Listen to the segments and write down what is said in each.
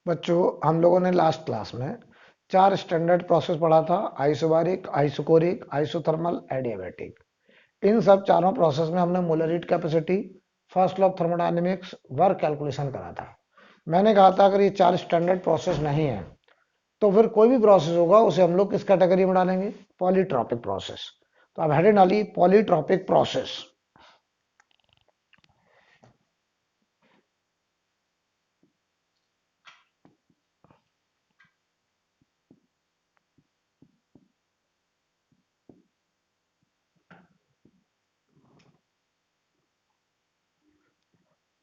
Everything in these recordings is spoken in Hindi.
बच्चों, हम लोगों ने लास्ट क्लास में चार स्टैंडर्ड प्रोसेस पढ़ा था। Isobaric, isochoric, isothermal, adiabatic. इन सब चारों प्रोसेस में हमने molar heat capacity, first law of thermodynamics, work calculation करा था। मैंने कहा था अगर ये चार स्टैंडर्ड प्रोसेस नहीं है तो फिर कोई भी प्रोसेस होगा उसे हम लोग किस कैटेगरी में डालेंगे? Polytropic process. तो अब हेडिंग डाली पॉलीट्रॉपिक प्रोसेस।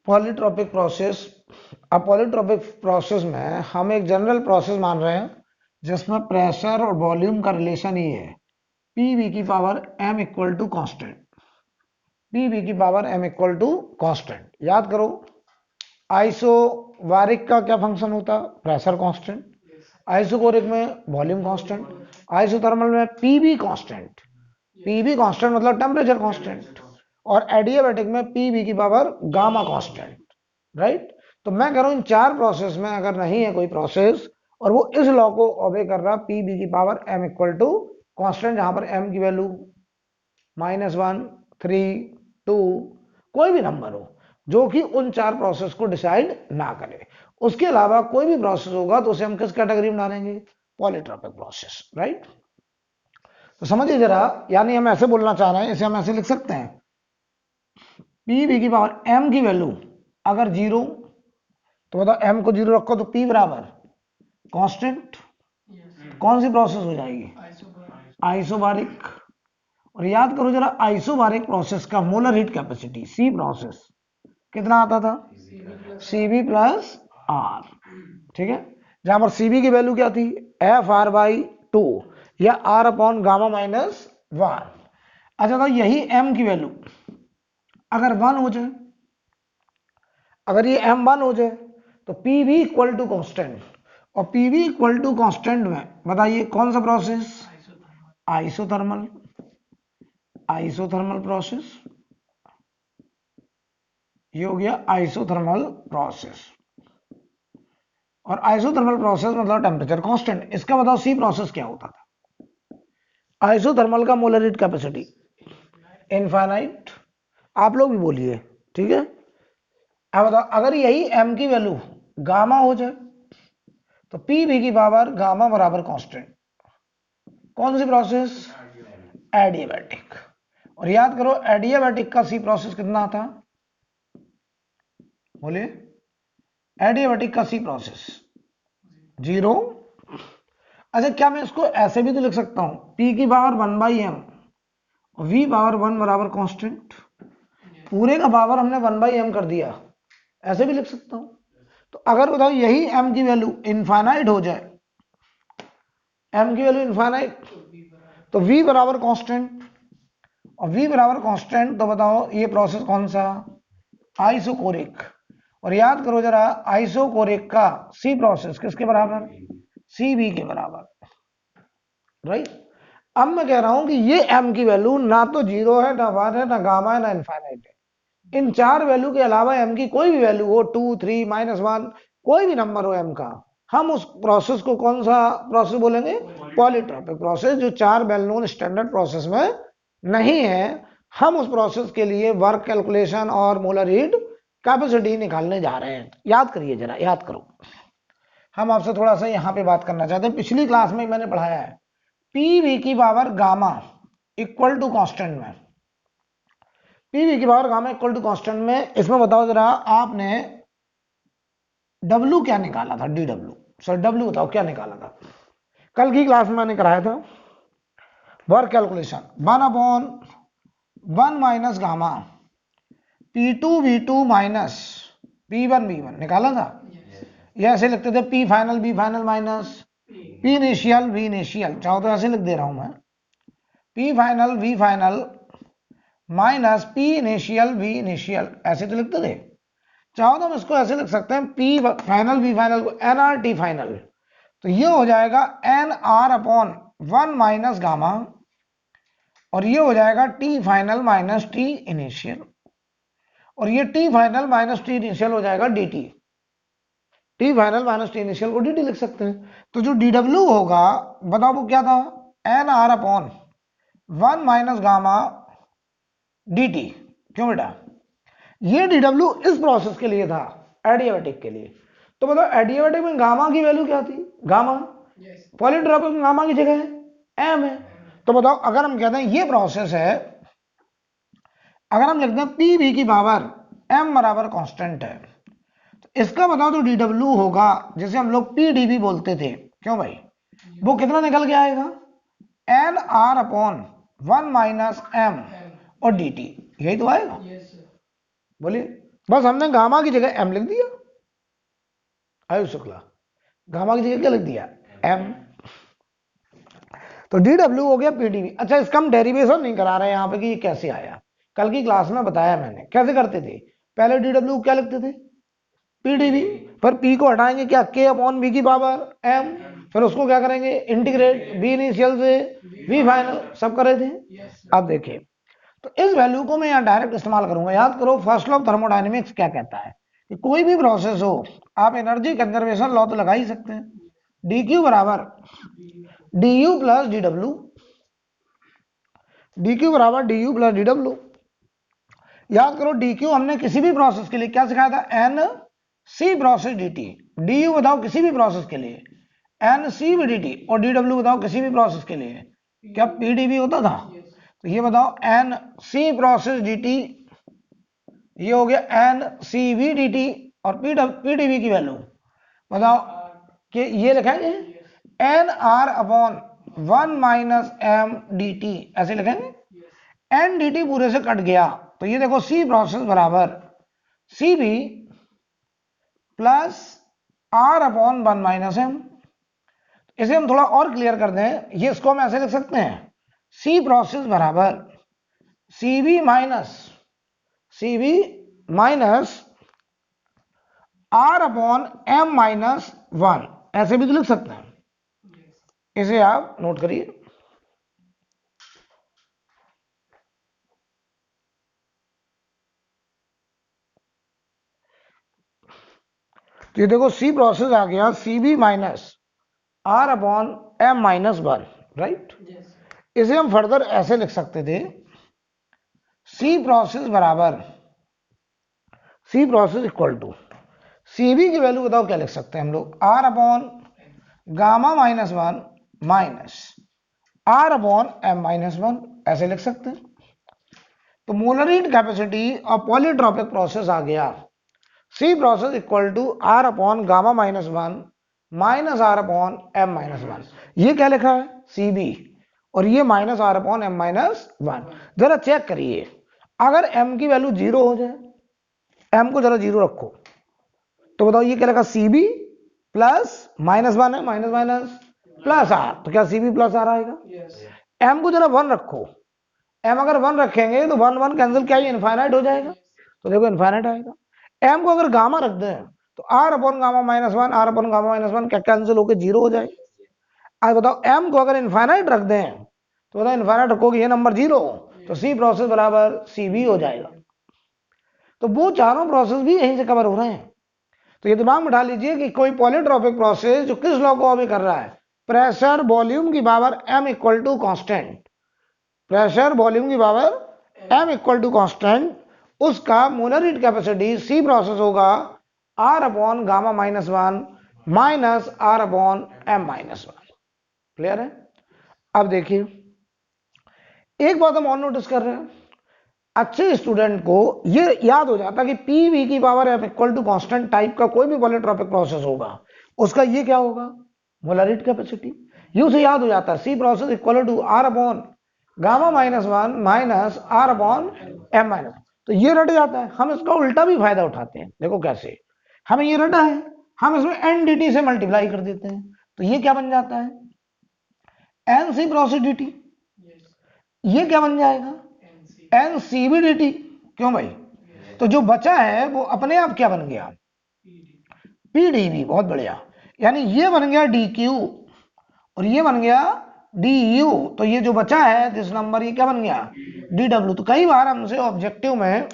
Polytropic process. अब पॉलीट्रॉपिक प्रोसेस में हम एक जनरल प्रोसेस मान रहे हैं जिसमें प्रेशर और वॉल्यूम का रिलेशन ये है, पी वी की power M equal to constant. P V की power M equal to constant. याद करो, आइसोबारिक का क्या फंक्शन होता? Pressure constant. आइसोकोरिक में वॉल्यूम कांस्टेंट। आइसोथर्मल में पीवी कांस्टेंट। पीवी कांस्टेंट मतलब टेम्परेचर कांस्टेंट। और एडियाबैटिक में पीवी की पावर गामा कांस्टेंट। राइट। तो मैं कह रहा हूं इन चार प्रोसेस में अगर नहीं है कोई प्रोसेस और वो इस लॉ को ओबे कर रहा, पीवी की power M equal to constant, जहां पर एम की वैल्यू -1, 3, 2, कोई भी नंबर हो जो कि उन चार प्रोसेस को डिसाइड ना करे, उसके अलावा कोई भी प्रोसेस होगा तो उसे हम किस कैटेगरी में डालेंगे? Polytropic process. राइट। तो समझिए जरा, यानी हम ऐसे बोलना चाह रहे हैं, इसे हम ऐसे लिख सकते हैं, पी वी की पावर एम की वैल्यू अगर जीरो, तो बताओ एम को जीरो रखो तो पी बराबर कांस्टेंट। कौन सी प्रोसेस हो जाएगी? आइसोबारिक। और याद करो जरा, आइसोबारिक प्रोसेस का molar heat capacity C process कितना आता था? CB plus R. ठीक है। जहां पर सीबी की वैल्यू क्या थी? एफ आर बाई 2 या आर अपॉन गामा माइनस 1। अच्छा, तो यही एम की वैल्यू अगर 1 हो जाए, अगर ये एम 1 हो जाए तो P V equal to constant. और P V equal to constant में बताइए कौन सा प्रोसेस? आइसोथर्मल। Isothermal process. ये हो गया आइसोथर्मल प्रोसेस। और आइसोथर्मल प्रोसेस मतलब टेम्परेचर कांस्टेंट। इसका बताओ सी प्रोसेस क्या होता था? आइसोथर्मल का मोलर हीट कैपेसिटी इनफाइनाइट। आप लोग भी बोलिए। ठीक है। अब बताओ अगर यही एम की वैल्यू गामा हो जाए तो पी वी की पावर गामा बराबर कांस्टेंट। कौन सी प्रोसेस? एडियाबैटिक। और याद करो एडियाबैटिक का सी प्रोसेस कितना था? बोलिए। एडियाबैटिक का सी प्रोसेस 0। अच्छा, क्या मैं इसको ऐसे भी तो लिख सकता हूं, पी की पावर 1/m और वी पावर 1 बराबर कांस्टेंट। पूरे का पावर हमने 1/m कर दिया, ऐसे भी लिख सकता हूं। तो अगर बताओ यही m की वैल्यू इनफाइनाइट हो जाए, m की वैल्यू इनफाइनाइट, तो v बराबर कांस्टेंट। और v बराबर कांस्टेंट तो बताओ ये प्रोसेस कौन सा? आइसोकोरिक। और याद करो जरा, आइसोकोरिक का सी प्रोसेस किसके बराबर? सीबी के बराबर। राइट। अब मैं कह रहा हूं कि ये m की वैल्यू ना तो 0 है, ना 1 है, ना गामा है, ना इनफाइनाइट है। इन चार वैल्यू के अलावा m की कोई भी वैल्यू हो, 2, 3, -1, कोई भी नंबर हो m का, हम उस प्रोसेस को कौन सा प्रोसेस बोलेंगे? Polytropic process. जो चार वेल नोन स्टैंडर्ड प्रोसेस में नहीं है, हम उस प्रोसेस के लिए वर्क कैलकुलेशन और मोलर हीट कैपेसिटी निकालने जा रहे हैं। याद करिए जरा, याद करो। हम आपसे थोड़ा सा यहां पे बात करना चाहते हैं, पिछली क्लास में मैंने पढ़ाया है पी वी की power gamma equal to constant में। पी वी की power gamma equal to constant में, इसमें बताओ जरा आपने डब्ल्यू क्या निकाला था? डी डब्ल्यू, सर डब्ल्यू बताओ क्या निकाला था? कल की क्लास में मैंने कराया था work calculation 1/1 minus gamma P2V2 minus P1V1 निकाला था। ये ऐसे लिखते थे P final B final minus P initial V initial, चाहो तो ऐसे लिख दे रहा हूं मैं, P final V final minus P initial V initial, ऐसे तो लिखते थे। चाहो तो हम इसको ऐसे लिख सकते हैं, P फाइनल V फाइनल को NRT फाइनल, तो ये हो जाएगा NR अपॉन 1 माइनस गामा, और ये हो जाएगा T final minus T initial, और ये T final minus T initial हो जाएगा DT। T final minus T initial को dt लिख सकते हैं। तो जो dw होगा बताओ वो क्या था, N R upon 1 minus gamma dt। क्यों बेटा, ये dw इस प्रोसेस के लिए था, एडियाबैटिक के लिए। तो बताओ एडियाबैटिक में गामा की वैल्यू क्या थी, गामा। पॉलीट्रॉपिक में गामा की जगह m है। तो बताओ अगर हम कहते हैं ये प्रोसेस है, अगर हम लिखते हैं पी वी की पावर m बराबर कांस्टेंट है, तो इसका बताओ जो dw होगा, जैसे हम लोग पी डी वी बोलते थे, क्यों भाई, वो कितना निकल के आएगा, N R upon 1 minus m और dt, यही तो आएगा। बोलिए, बस हमने गामा की जगह m लिख दिया। आयु शुक्ला, गामा की जगह क्या लिख दिया, m। तो dw हो गया pdv। अच्छा, इसका हम डेरिवेशन नहीं करा रहे हैं यहाँ पे कि ये कैसे आया, कल की क्लास में बताया मैंने कैसे करते थे। पहले dw क्या लिखते थे, pdv, पर p को हटाएंगे क्या, k अपॉन v की पावर m, फिर उसको क्या करेंगे इंटीग्रेट, v इनिशियल से v फाइनल, सब कर रहे थे। अब देखिए, तो इस वैल्यू को मैं यहाँ डायरेक्ट इस्तेमाल करूंगा। याद करो फर्स्ट लॉ ऑफ थर्मोडायनेमिक्स क्या कहता है कि कोई भी प्रोसेस हो, आप एनर्जी कंजर्वेशन लॉ तो लगा ही सकते हैं, dq बराबर du प्लस dw, dq बराबर du प्लस dw। याद करो dq हमने किसी भी प्रोसेस के लिए क्या सिखाया था, N C process dt। du बताओ किसी भी प्रोसेस के लिए एन सी वी dt, और dw बताओ किसी भी प्रोसेस के लिए क्या pdv होता था। तो ये बताओ एन सी प्रोसेस dt, ये हो गया N C V D T, और पीडीवी की वैल्यू बताओ कि ये लिखेंगे N R upon 1 minus M D T, ऐसे लिखेंगे। एन डी टी पूरे से कट गया, तो ये देखो सी प्रोसेस बराबर C B plus R upon 1 minus M. इसे हम थोड़ा और क्लियर कर दें, ये इसको हम ऐसे लिख सकते हैं, सी प्रोसेस बराबर C B minus R upon M minus 1, ऐसे भी तो लिख सकते हैं। इसे आप नोट करिए। तो ये देखो सी प्रोसेस आ गया C B minus R upon M minus 1, right. इसे हम फर्दर ऐसे लिख सकते थे, सी प्रोसेस बराबर C process equal to C B की वैल्यू बताओ क्या लिख सकते हैं हम लोग, R upon gamma minus 1 minus R upon M minus 1, ऐसे लिख सकते हैं। तो molar heat capacity of polytropic process आ गया C process equal to R upon gamma minus 1 minus R upon M minus 1। ये क्या लिखा है, सी बी, और ये minus R upon M minus 1। जरा चेक करिए, अगर एम की वैल्यू 0 हो जाए, एम को जरा 0 रखो, तो बताओ ये क्या लिखा, सी बी प्लस माइनस 1 है, माइनस माइनस प्लस आर, तो क्या सी बी प्लस आर आएगा। एम को जरा 1 रखो, एम अगर 1 रखेंगे तो 1 1 कैंसिल, क्या ये इनफाइनाइट हो जाएगा, तो देखो इनफाइनाइट आएगा। एम को अगर गामा रख दें तो R upon gamma minus 1, R upon gamma minus 1 क्या कैंसिल होकर 0 हो जाएगा। आज बताओ एम को अगर इनफाइनाइट रख दें तो बताओ इनफाइनाइट रखोगे ये नंबर 0, तो सी प्रोसेस बराबर सी बी हो जाएगा। तो वो चारों प्रोसेस भी यहीं से कवर हो रहे हैं। तो ये दिमाग में डाल लीजिए कि कोई पॉलीट्रॉपिक प्रोसेस जो किस लॉ को ऑबे कर रहा है, प्रेशर वॉल्यूम की power m equal to constant, pressure volume की power m equal to constant, उसका molar heat capacity C process होगा R upon gamma minus 1 minus R upon M minus 1। Clear है। अब देखिए एक बात हम और नोटिस कर रहे हैं, अच्छे स्टूडेंट को ये याद हो जाता कि पी वी की power F equal to constant type का कोई भी पॉलीट्रॉपिक प्रोसेस होगा, उसका ये क्या होगा, मोलर हीट कैपेसिटी। ये उसे याद हो जाता है C process equal to R upon gamma minus 1 minus R upon M minus. तो ये रट जाता है, हम इसका उल्टा भी फायदा उठाते हैं। देखो कैसे, हमें ये रटा है, हम इसमें एन डी टी से मल्टीप्लाई कर देते हैं, तो ये क्या बन जाता है, N C process D T. ये क्या बन जाएगा, N C B D T. क्यों भाई, तो जो बचा है वो अपने आप क्या बन गया, पी डी वी। बहुत बढ़िया, यानी ये बन गया डी क्यू और ये बन गया डी यू। तो ये जो बचा है दिस नंबर, ये क्या बन गया, डी डब्ल्यू। तो कई बार हमसे ऑब्जेक्टिव में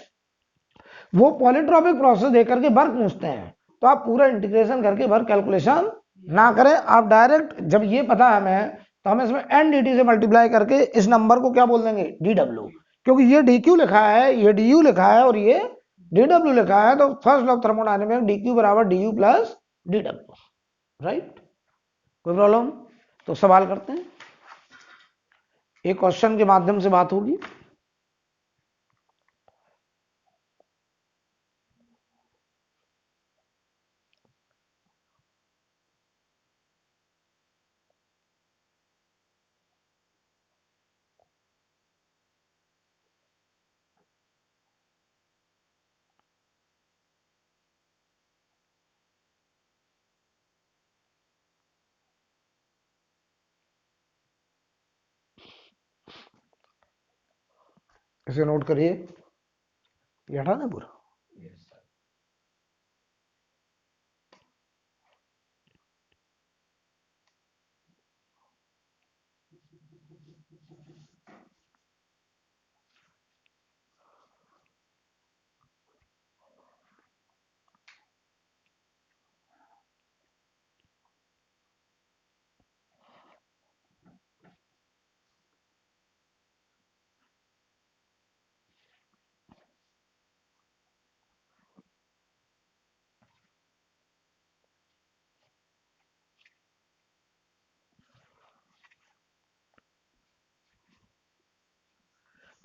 वो पॉलीट्रॉपिक प्रोसेस देकर के वर्क पूछते हैं, तो आप पूरा इंटीग्रेशन करके भर कैलकुलेशन ना करें, आप डायरेक्ट जब ये पता है हमें तो हम इसमें एन डी टी से मल्टीप्लाई करके इस नंबर को क्या बोल देंगे, डी डब्ल्यू, क्योंकि ये डी क्यू लिखा है, ये डी यू लिखा है और ये डी डब्ल्यू लिखा है, तो first law of thermodynamics D Q बराबर D U plus D W, right. कोई प्रॉब्लम? तो सवाल करते हैं, एक क्वेश्चन के माध्यम से बात होगी। इसे नोट करिए, ये हटा दें पूरा।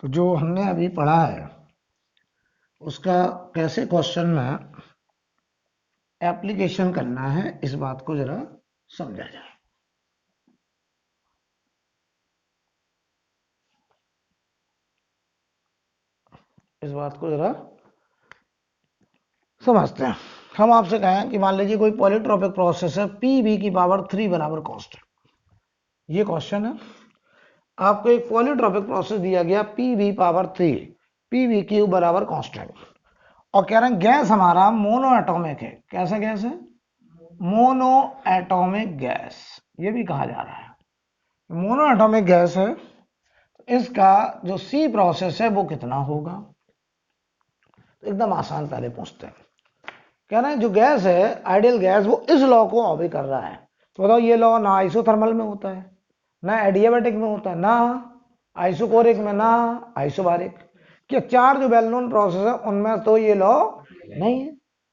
तो जो हमने अभी पढ़ा है उसका कैसे क्वेश्चन में एप्लीकेशन करना है, इस बात को जरा समझा जाए। इस बात को जरा समझते हैं। हम आपसे कहें कि मान लीजिए कोई पॉलीट्रॉपिक प्रोसेस है, पी बी की पावर 3 बराबर कांस्टेंट, ये क्वेश्चन है। आपको एक पॉलीट्रॉपिक प्रोसेस दिया गया P B power 3, P B Q बराबर कांस्टेंट, और कह रहे हैं गैस हमारा मोनो एटॉमिक है। कैसा गैस है? मोनो एटॉमिक गैस, ये भी कहा जा रहा है मोनो एटॉमिक गैस है। इसका जो सी प्रोसेस है वो कितना होगा? तो एकदम आसान, पहले पूछते हैं। कह रहे हैं जो गैस है आइडियल गैस, वो इस लॉ को ऑबे कर रहा है। तो बताओ ये लॉ ना आइसोथर्मल में होता है, ना एडियाबैटिक में होता है, ना आइसोकोरिक में, ना आइसोबारिक। कि चार जो वेल नोन प्रोसेस है उनमें तो ये लॉ नहीं है।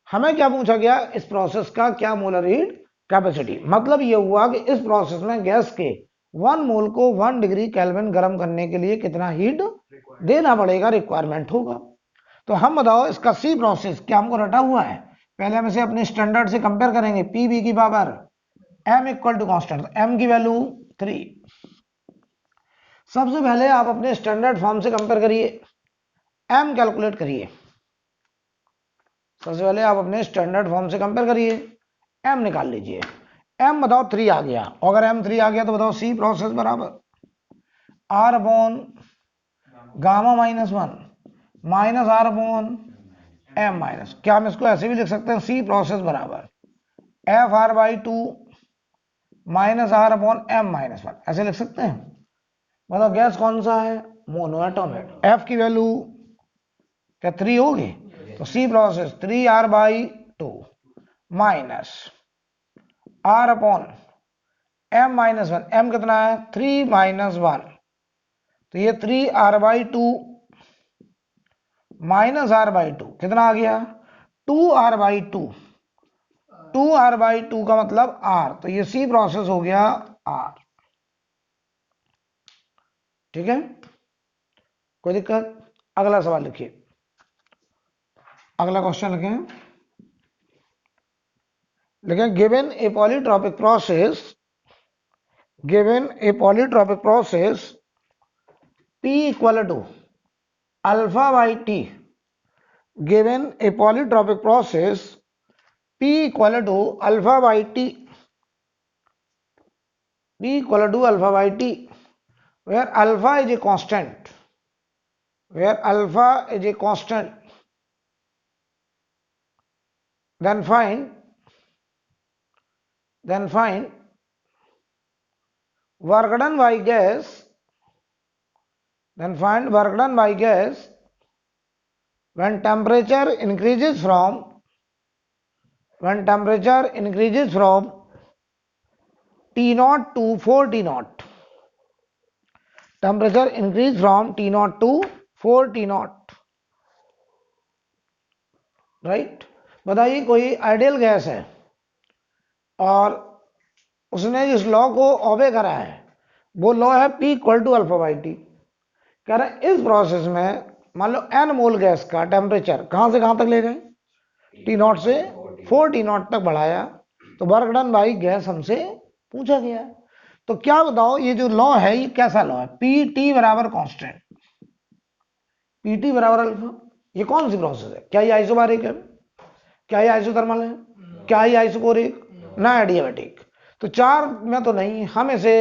हमें क्या पूछा गया? इस प्रोसेस का क्या मोलर हीट कैपेसिटी। मतलब ये हुआ कि इस प्रोसेस में गैस के 1 मोल को 1 डिग्री केल्विन गर्म करने के लिए कितना हीट देना पड़ेगा, रिक्वायरमेंट होगा। तो हम बताओ इसका सी प्रोसेस क्या हमको रटा हुआ है? पहले हम इसे अपने स्टैंडर्ड से कंपेयर करेंगे। पी बी की power m equal to constant, m की वैल्यू 3। सबसे पहले आप अपने स्टैंडर्ड फॉर्म से कंपेयर करिए, m कैलकुलेट करिए। सबसे पहले आप अपने स्टैंडर्ड फॉर्म से कंपेयर करिए, m निकाल लीजिए। m बताओ 3 आ गया, अगर m 3 आ गया तो बताओ सी प्रोसेस बराबर r upon gamma minus 1 minus r upon m minus, क्या हम इसको ऐसे भी लिख सकते हैं, सी प्रोसेस बराबर F R by 2 minus r upon m minus 1, ऐसे लिख सकते हैं। मतलब गैस कौन सा है? Monoatomic. f की वैल्यू क्या 3 होगी? तो C process 3r by 2 minus r upon m minus 1, m कितना है? 3 माइनस 1, तो ये 3r by 2 minus r by 2 कितना आ गया? 2r बाई 2, 2r बाई 2 का मतलब r, तो ये सी प्रोसेस हो गया r। ठीक है, कोई दिक्कत? अगला सवाल लिखिए, अगला क्वेश्चन लिखें। लेकिन given a polytropic process, given a polytropic process P equal to alpha by T, given a polytropic process P equal to alpha by T, P equal to alpha by T, where alpha is a constant, where alpha is a constant, then find work done by gas, then find work done by gas when temperature increases from when temperature increases from T naught to 4 T naught, temperature increase from T naught to 4 T naught, right. बताइए कोई आइडियल गैस है और उसने जिस लॉ को ओबे करा है वो लॉ है P equal to alpha by T. कह रहे हैं इस प्रोसेस में मान लो n मोल गैस का टेम्परेचर कहां से कहां तक ले गए, T नॉट से 4 T नॉट तक बढ़ाया, तो वर्क डन बाई गैस हमसे पूछा गया। तो क्या बताओ ये जो लॉ है ये कैसा लॉ है, पी टी बराबर कॉन्स्टेंट, पी टी बराबर अल्फा। ये कौन सी प्रोसेस है, क्या ये आइसोबारिक है, क्या ये आइसोथर्मल है, क्या ये आइसोकोरिक, ना एडियाबैटिक। तो चार में तो नहीं, हम इसे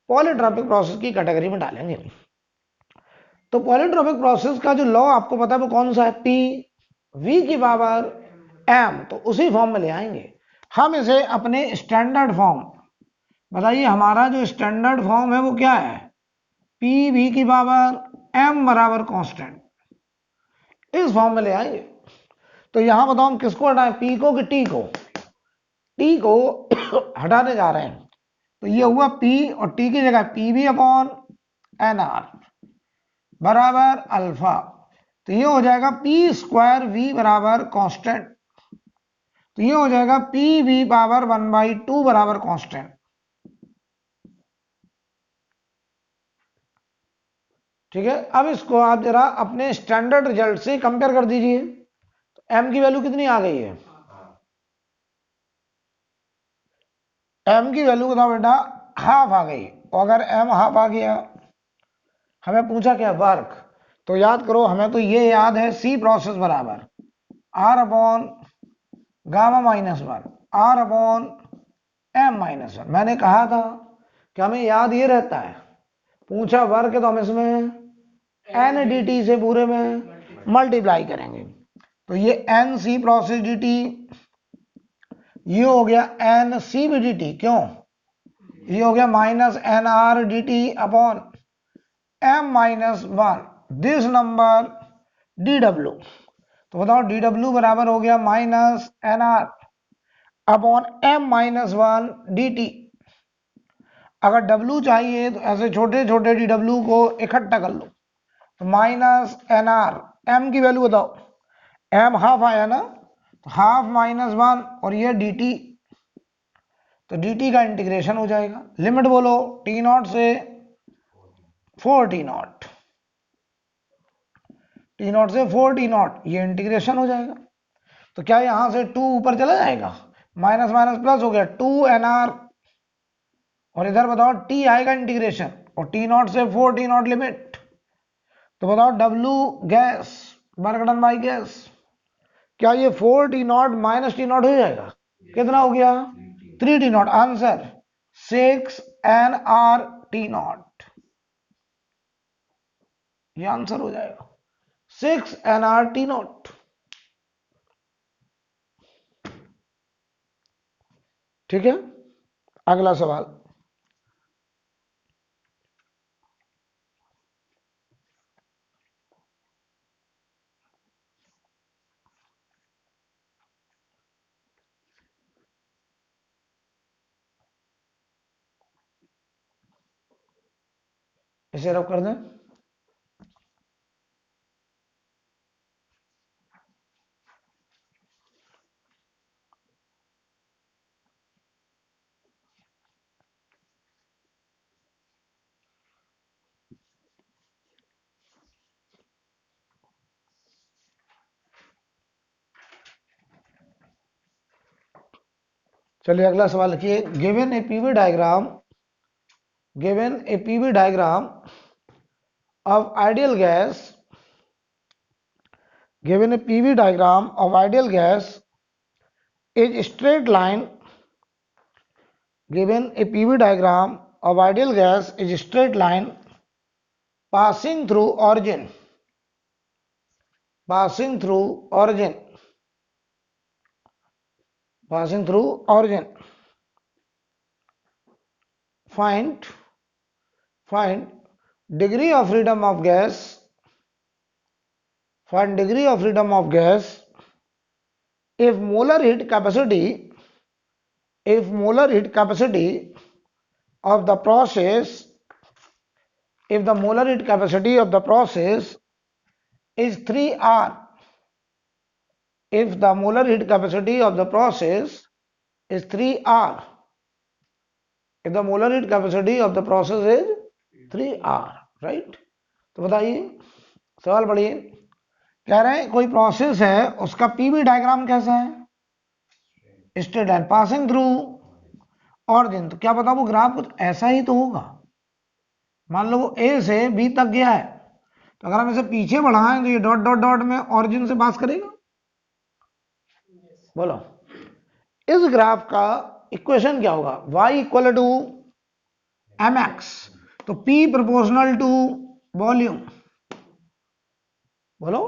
पॉलीट्रॉपिक प्रोसेस की कैटेगरी में डालेंगे। तो पॉलीट्रॉपिक प्रोसेस का जो लॉ आपको पता है वो कौन सा है, पी वी की पावर एम, तो उसी फॉर्म में ले आएंगे हम इसे अपने स्टैंडर्ड फॉर्म। बताइए हमारा जो स्टैंडर्ड फॉर्म है वो क्या है, पी वी की पावर एम बराबर कांस्टेंट, इस फॉर्म में ले आएंगे। तो यहां बताओ हम किसको हटाएं, पी को कि टी को, टी को हटाने जा रहे हैं। तो ये हुआ पी और टी की जगह P V upon N R बराबर अल्फा। तो ये हो जाएगा पी स्क्वायर वी बराबर कांस्टेंट, तो ये हो जाएगा पी वी पावर 1/2 बराबर कांस्टेंट। ठीक है, अब इसको आप जरा अपने स्टैंडर्ड रिजल्ट से कंपेयर कर दीजिए। तो एम की वैल्यू कितनी आ गई है, एम की वैल्यू बताओ बेटा हाफ आ गई। और अगर एम हाफ आ गया, हमें पूछा क्या वर्क, तो याद करो हमें तो ये याद है सी प्रोसेस बराबर R upon gamma minus one, R upon M minus one. मैंने कहा था कि हमें याद ये रहता है, पूछा वर्क है तो हम इसमें एन डी टी से पूरे में मल्टीप्लाई करेंगे। तो ये N C process D T, ये हो गया N C B D T, क्यों, ये हो गया minus N R D T upon M minus one this number D W. तो बताओ डी डब्ल्यू बराबर हो गया minus N R upon M minus one D T. अगर डब्ल्यू चाहिए तो ऐसे छोटे छोटे डी डब्ल्यू को इकट्ठा कर लो, तो माइनस एन आर, एम की वैल्यू बताओ, एम हाफ आया ना, तो हाफ माइनस वन और ये डी टी, तो डी टी का इंटीग्रेशन हो जाएगा। लिमिट बोलो टी नॉट से 4 टी नॉट, टी नॉट से 4 टी नॉट, ये इंटीग्रेशन हो जाएगा। तो क्या यहां से 2 ऊपर चला जाएगा, माइनस माइनस प्लस हो गया 2 एन आर, और इधर बताओ टी आएगा इंटीग्रेशन, और टी नॉट से 4 टी नॉट लिमिट। तो बताओ W gas work done by gas, क्या ये 4 T not minus T not हो जाएगा, कितना हो गया 3 T not, answer 6 N R T not, ये आंसर हो जाएगा 6 एन आर टी नॉट। ठीक है, अगला सवाल, इसे रब कर दें। चलिए अगला सवाल लिखिए, given A PV diagram, given A PV diagram of ideal gas, given a PV diagram of ideal gas is straight line, given a PV diagram of ideal gas is straight line passing through origin, passing through origin, passing through origin. Find degree of freedom of gas, find degree of freedom of gas if molar heat capacity of the process if the molar heat capacity of the process is 3R, if the molar heat capacity of the process is 3R, if the molar heat capacity of the process is 3R, right. तो बताइए, सवाल पढ़िए। कह रहे हैं कोई प्रोसेस है, उसका पीवी डायग्राम कैसा है? Straight line passing through origin. तो क्या पता वो ग्राफ कुछ ऐसा ही तो होगा। मान लो वो ए से बी तक गया है, तो अगर हम इसे पीछे बढ़ाएं तो ये डॉट डॉट डॉट में ऑरिजिन से पास करेगा। बोलो, इस ग्राफ का इक्वेशन क्या होगा? y इक्वल टू mx, तो p प्रोपोर्शनल टू वॉल्यूम। बोलो,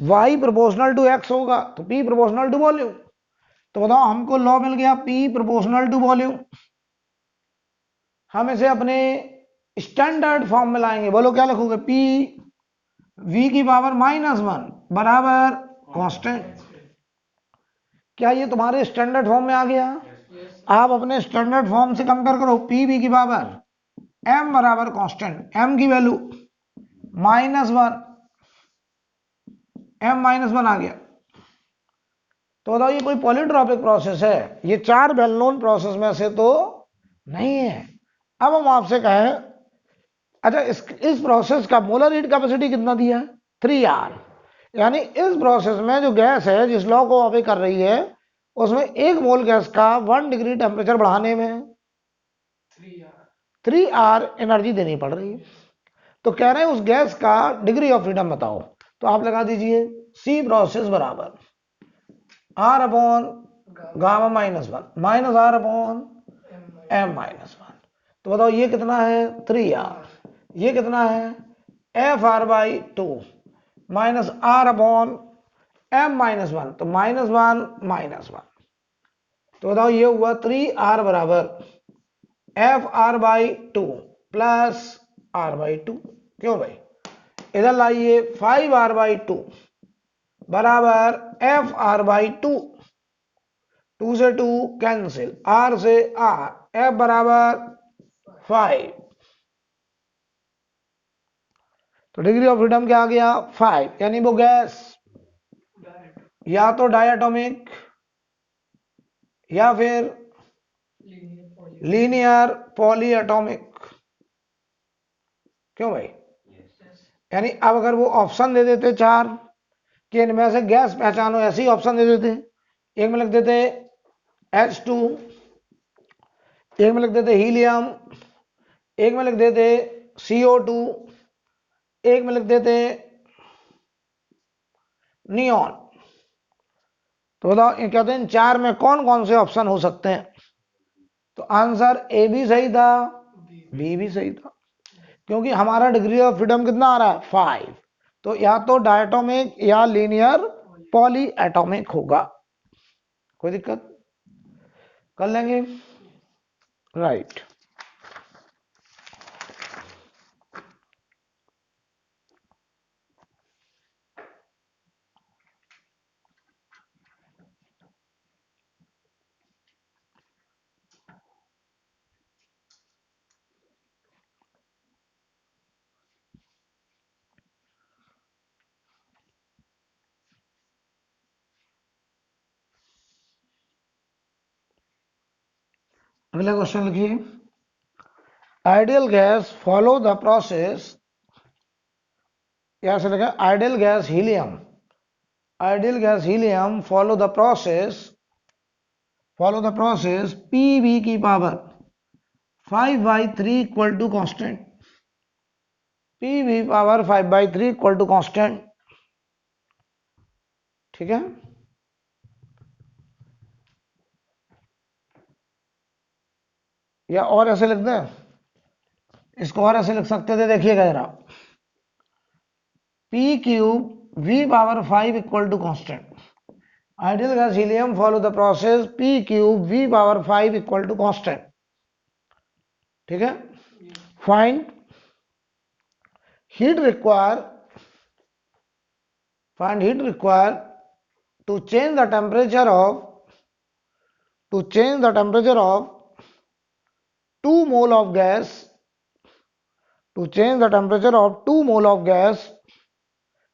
y प्रोपोर्शनल टू x होगा तो p प्रोपोर्शनल टू वॉल्यूम। तो बताओ, हमको लॉ मिल गया p प्रोपोर्शनल टू वॉल्यूम। हम इसे अपने स्टैंडर्ड फॉर्म में लाएंगे। बोलो क्या लिखोगे? p v की पावर -1 बराबर कांस्टेंट। क्या ये तुम्हारे स्टैंडर्ड फॉर्म में आ गया? आप अपने स्टैंडर्ड फॉर्म से कंपेयर करो। पी वी की पावर m बराबर कांस्टेंट, m की वैल्यू -1, m-1 आ गया। तो बताओ, ये कोई पॉलीट्रॉपिक प्रोसेस है? ये 4 वेल नोन प्रोसेस में से तो नहीं है। अब हम आपसे कहें, अच्छा इस प्रोसेस का मोलर हीट कैपेसिटी कितना दिया है? 3R। यानी इस प्रोसेस में जो गैस है, जिस लॉ को ऑपरेट कर रही है, उसमें 1 मोल गैस का 1 डिग्री टेम्परेचर बढ़ाने में 3R एनर्जी देनी पड़ रही है। तो कह रहे हैं उस गैस का डिग्री ऑफ फ्रीडम बताओ। तो आप लगा दीजिए सी प्रोसेस बराबर R upon gamma -1 minus R upon m-1। तो बताओ ये कितना है? 3R। ये कितना है? FR/2 minus R upon m-1, तो -1 तो बताओ ये हुआ 3R बराबर FR/2 प्लस R/2। क्यों भाई? इधर लाइए 5R/2 बराबर FR/2। 2 से 2 कैंसिल, R से R, F बराबर 5। तो डिग्री ऑफ फ्रीडम क्या आ गया? 5। यानी वो गैस या तो डायटोमिक या फिर लीनियर पॉलीएटॉमिक। क्यों भाई? यानी अब अगर वो ऑप्शन दे देते 4 कि इनमें से गैस पहचानो, ऐसे ही ऑप्शन दे देते। एक में लिख देते H2, एक में लिख देते हीलियम, एक में लिख देते CO2, एक में लिख देते नियॉन। तो बताओ ये कहते हैं इन 4 में कौन कौन से ऑप्शन हो सकते हैं? तो आंसर ए भी सही था, बी भी सही था, क्योंकि हमारा डिग्री ऑफ फ्रीडम कितना आ रहा है? 5। तो या तो डायटोमिक या लीनियर पॉली एटॉमिक होगा। कोई दिक्कत? कर लेंगे, राइट। अगला क्वेश्चन लिखिए। Ideal gas follow the process, यहां से लिखा ideal gas helium, ideal gas helium follow the process PV की power 5/3 equal to constant. PV power 5/3 equal to constant. ठीक है, या और ऐसे लिख दें, इसको और ऐसे लिख सकते थे, देखिएगा जरा। P cube V power 5 equal to constant. Ideal gas helium follow the process P cube V power 5 equal to constant. ठीक है, find heat require to change the temperature of 2 mole of gas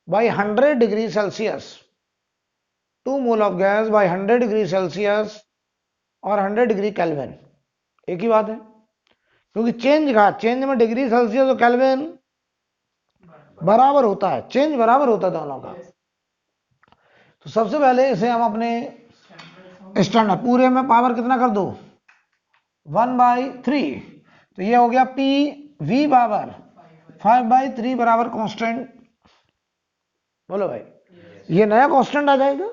by 100 degrees Celsius. 2 mole of gas by 100 degrees Celsius और 100 डिग्री केल्विन एक ही बात है, क्योंकि चेंज में डिग्री सेल्सियस और केल्विन बराबर होता है, चेंज बराबर होता है दोनों का। तो सबसे पहले इसे हम अपने स्टैंडर्ड पूरे में पावर कितना कर दो 1/3, तो ये हो गया पी वी पावर 5/3 बराबर कांस्टेंट। बोलो भाई, ये नया कांस्टेंट आ जाएगा।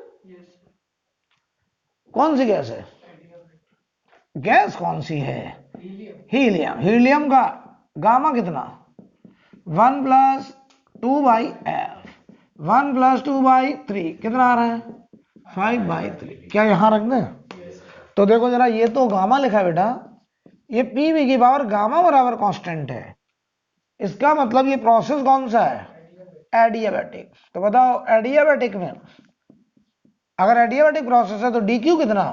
कौन सी गैस है? गैस कौन सी है? हीलियम। हीलियम का गामा कितना 1 + 2/f 1 + 2/3 कितना आ रहा है 5/3। क्या यहां रख दें? तो देखो जरा, ये तो गामा लिखा है बेटा, ये पीवी की पावर गामा बराबर कांस्टेंट है। इसका मतलब ये प्रोसेस कौन सा है? एडियाबैटिक। तो बताओ एडियाबैटिक में, अगर एडियाबैटिक प्रोसेस है तो डीक्यू कितना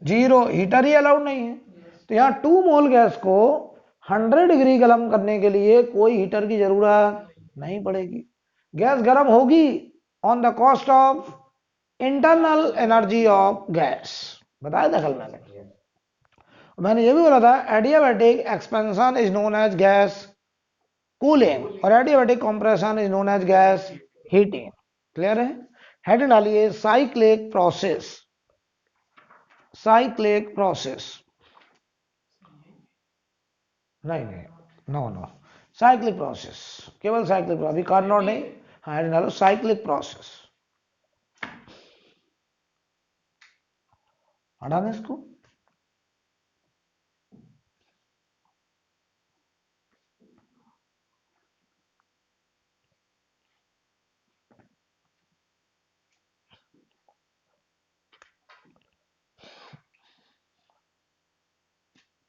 0, हीटर ही अलाउड नहीं है। तो यहाँ 2 मोल गैस को 100 डिग्री गर्म करने के लिए कोई हीटर की जरूरत नहीं पड़ेगी। गैस गर्म होगी on the cost of internal energy of gas. बताया था कल मैंने ये भी बोला था, adiabatic expansion is known as gas cooling और adiabatic compression is known as gas heating. Clear है? हेड डालिए साइक्लिक प्रोसेस। साइक्लिक प्रोसेस नहीं, नो साइक्लिक प्रोसेस, केवल साइक्लिक, अभी कार्नोट नहीं। हाँ, हेड डालो साइक्लिक प्रोसेस। हटा दें इसको।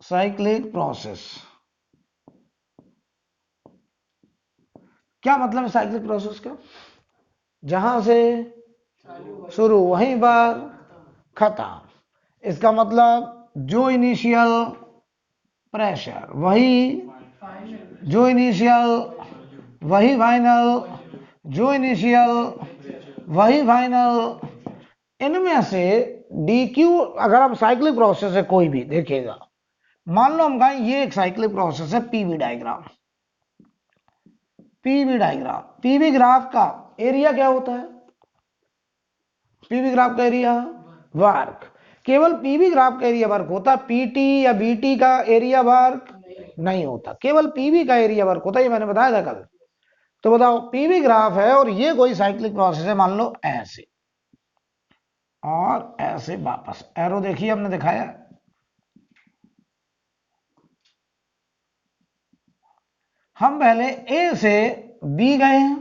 साइक्लिक प्रोसेस क्या मतलब है? साइक्लिक प्रोसेस का जहां से शुरू वहीं पर खत्म। इसका मतलब जो इनिशियल प्रेशर वही, जो इनिशियल वही फाइनल, जो इनिशियल वही फाइनल। इनमें से DQ, अगर आप साइक्लिक प्रोसेस है कोई भी देखिएगा, मान लो हम कहें ये एक साइक्लिक प्रोसेस है पीवी डायग्राम। पीवी ग्राफ का एरिया क्या होता है? पीवी ग्राफ का एरिया वर्क। केवल पीवी ग्राफ का एरिया वर्क होता है, पीटी या बीटी का एरिया वर्क नहीं होता, केवल पीवी का एरिया वर्क होता है। ये मैंने बताया था कल। तो बताओ, पीवी ग्राफ है और ये कोई साइक्लिक प्रोसेस है, मान लो ऐसे और ऐसे वापस एरो देखिए हमने दिखाया। हम पहले ए से बी गए हैं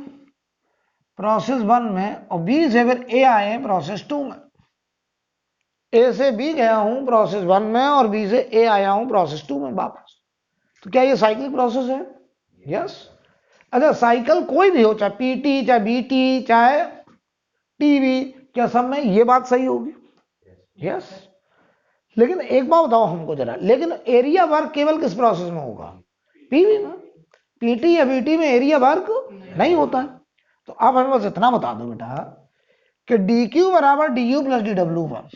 प्रोसेस 1 में और बी से फिर ए आए हैं प्रोसेस 2 में। ए से बी गया हूं प्रोसेस 1 में और बी से ए आया हूं प्रोसेस 2 में वापस। तो क्या ये साइक्लिक प्रोसेस है? यस। अच्छा, साइकिल कोई भी हो, चाहे पीटी, चाहे बीटी, चाहे टीवी, क्या सब में ये बात सही होगी? यस। लेकिन एक बात बताओ हमको जरा, लेकिन एरिया वर्क केवल किस प्रोसेस में होगा? पीवी में। पीटी या बीटी में एरिया वर्क नहीं होता है। तो अब हमें बस इतना बता दो बेटा कि DQ बराबर DU + DW पर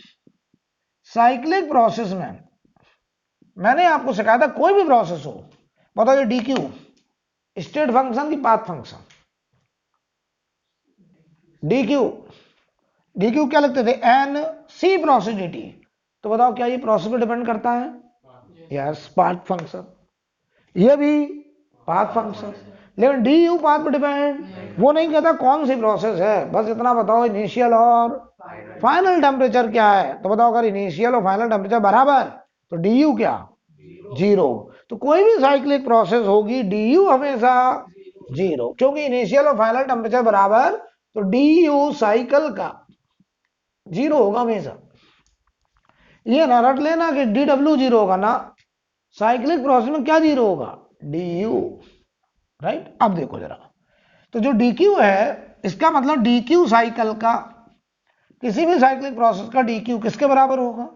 साइक्लिक प्रोसेस में मैंने आपको सिखाया था कोई भी प्रोसेस हो, बताओ ये DQ स्टेट फंक्शन की पाथ फंक्शन। DQ क्या लिखते थे? NC process dt। तो बताओ क्या ये प्रोसेस पे डिपेंड करता है? Yes, path function. ये भी पाथ फंक्शन। लेकिन DU पाथ पे डिपेंड वो नहीं कहता कौन सी प्रोसेस है, बस इतना बताओ इनिशियल और फाइनल टेम्परेचर क्या है। तो बताओ अगर इनिशियल और फाइनल टेम्परेचर बराबर तो DU क्या 0। तो कोई भी साइक्लिक प्रोसेस होगी DU हमेशा 0, क्योंकि इनिशियल और फाइनल टेम्परेचर बराबर, तो DU साइकिल का 0 होगा हमेशा। ये ना रट लेना कि DW 0 होगा ना, साइक्लिक प्रोसेस में क्या 0 होगा? DU। राइट। अब देखो जरा, तो जो DQ है इसका मतलब डी क्यू साइकिल का, किसी भी साइक्लिक प्रोसेस का डी क्यू किसके बराबर होगा?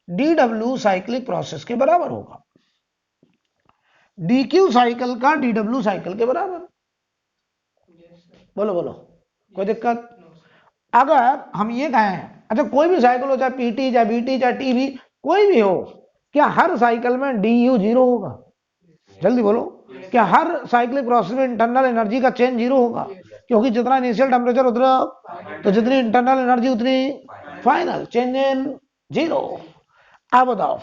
डी डब्ल्यू साइक्लिक प्रोसेस के बराबर होगा। डी क्यू साइकिल का डी डब्ल्यू साइकिल के बराबर। बोलो बोलो, कोई दिक्कत? अगर हम ये कहें, अच्छा कोई भी साइकिल हो, चाहे पीटी चाहे बीटी चाहे टीवी कोई भी हो, क्या हर साइकिल में डी यू जीरो होगा? जल्दी बोलो, क्या हर साइक्लिक प्रोसेस में इंटरनल एनर्जी का चेंज जीरो होगा? क्योंकि जितना इनिशियल टेम्परेचर उतना, तो जितनी इंटरनल एनर्जी उतनी फाइनल, चेंज इन जीरो। अब बताओ,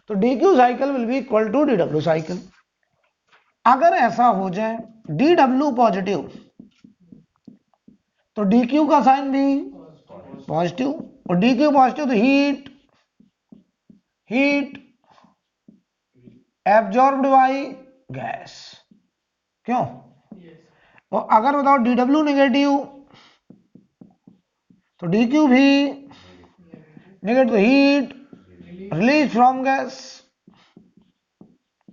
तो D Q cycle will be equal to D W cycle. अगर ऐसा हो जाए डी डब्ल्यू पॉजिटिव, तो डी क्यू का साइन भी पॉजिटिव, और डी क्यू पॉजिटिव तो हीट एब्जॉर्ब्ड बाई गैस। क्यों? और अगर बताओ डी डब्ल्यू नेगेटिव, तो डी क्यू भी negative, heat release from gas.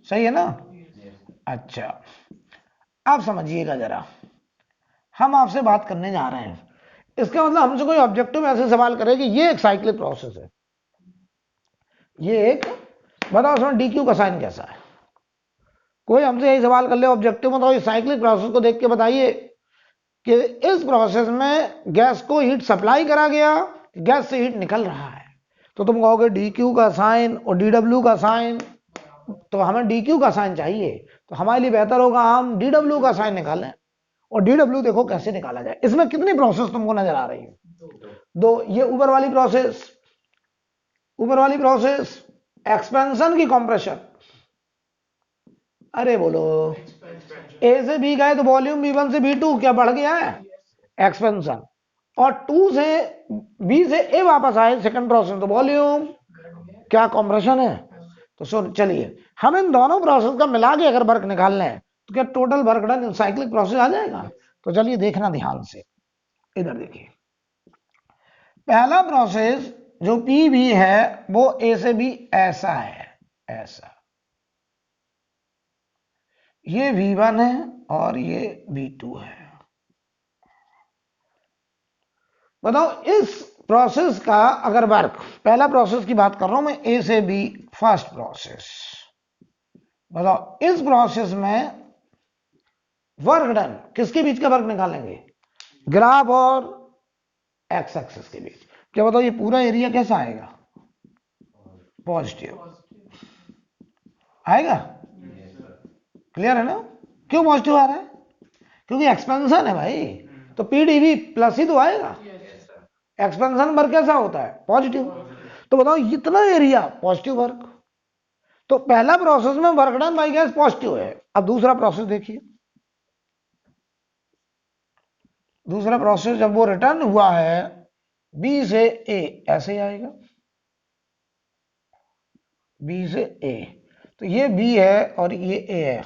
सही है ना? अच्छा, आप समझिएगा जरा, हम आपसे बात करने जा रहे हैं, इसका मतलब हमसे कोई ऑब्जेक्टिव ऐसे सवाल करे कि ये एक साइक्लिक प्रोसेस है, ये एक, बताओ उसमें डी क्यू का साइन कैसा है? कोई हमसे यही सवाल कर ले ऑब्जेक्टिव में, तो इस साइक्लिक प्रोसेस को देख के बताइए कि इस प्रोसेस में गैस को हीट सप्लाई करा गया, गैस से हीट निकल रहा है, तो तुम कहोगे डी क्यू का साइन और डी डब्ल्यू का साइन, तो हमें डी क्यू का साइन चाहिए, तो हमारे लिए बेहतर होगा हम डी डब्ल्यू का साइन निकालें। और डी डब्ल्यू देखो कैसे निकाला जाए। इसमें कितनी प्रोसेस तुमको नजर आ रही है? दो। ये ऊपर वाली प्रोसेस एक्सपेंशन की कंप्रेशन, अरे बोलो, ए से बी गए तो वॉल्यूम बी1 से बी2 क्या बढ़ गया है? एक्सपेंशन। और 2 से बी से ए वापस आए सेकंड प्रोसेस, तो वॉल्यूम क्या कंप्रेशन है? तो सुन चलिए, हम इन दोनों प्रोसेस का मिला के अगर वर्क निकालना है तो क्या total work done in cyclic process आ जाएगा? तो चलिए देखना ध्यान से, इधर देखिए, पहला प्रोसेस जो पी बी है वो ए से बी ऐसा है, ऐसा, ये V1 है और ये V2 है। बताओ इस प्रोसेस का अगर वर्क, पहला प्रोसेस की बात कर रहा हूं मैं, ए से बी फर्स्ट प्रोसेस, बताओ इस प्रोसेस में वर्क डन किसके बीच का वर्क निकालेंगे? ग्राफ और एक्स एक्सिस के बीच। क्या बताओ ये पूरा एरिया कैसा आएगा? पॉजिटिव आएगा। क्लियर है ना? क्यों पॉजिटिव आ रहा है? क्योंकि एक्सपेंशन है भाई, तो पीडीवी प्लस ही तो आएगा। एक्सपेंशन वर्क कैसा होता है? पॉजिटिव। तो बताओ इतना एरिया पॉजिटिव वर्क, तो पहला प्रोसेस में work done by gas positive है। अब दूसरा प्रोसेस देखिए, दूसरा प्रोसेस जब वो रिटर्न हुआ है बी से ए, ऐसे आएगा, बी से ए, तो ये बी है और ये ए है।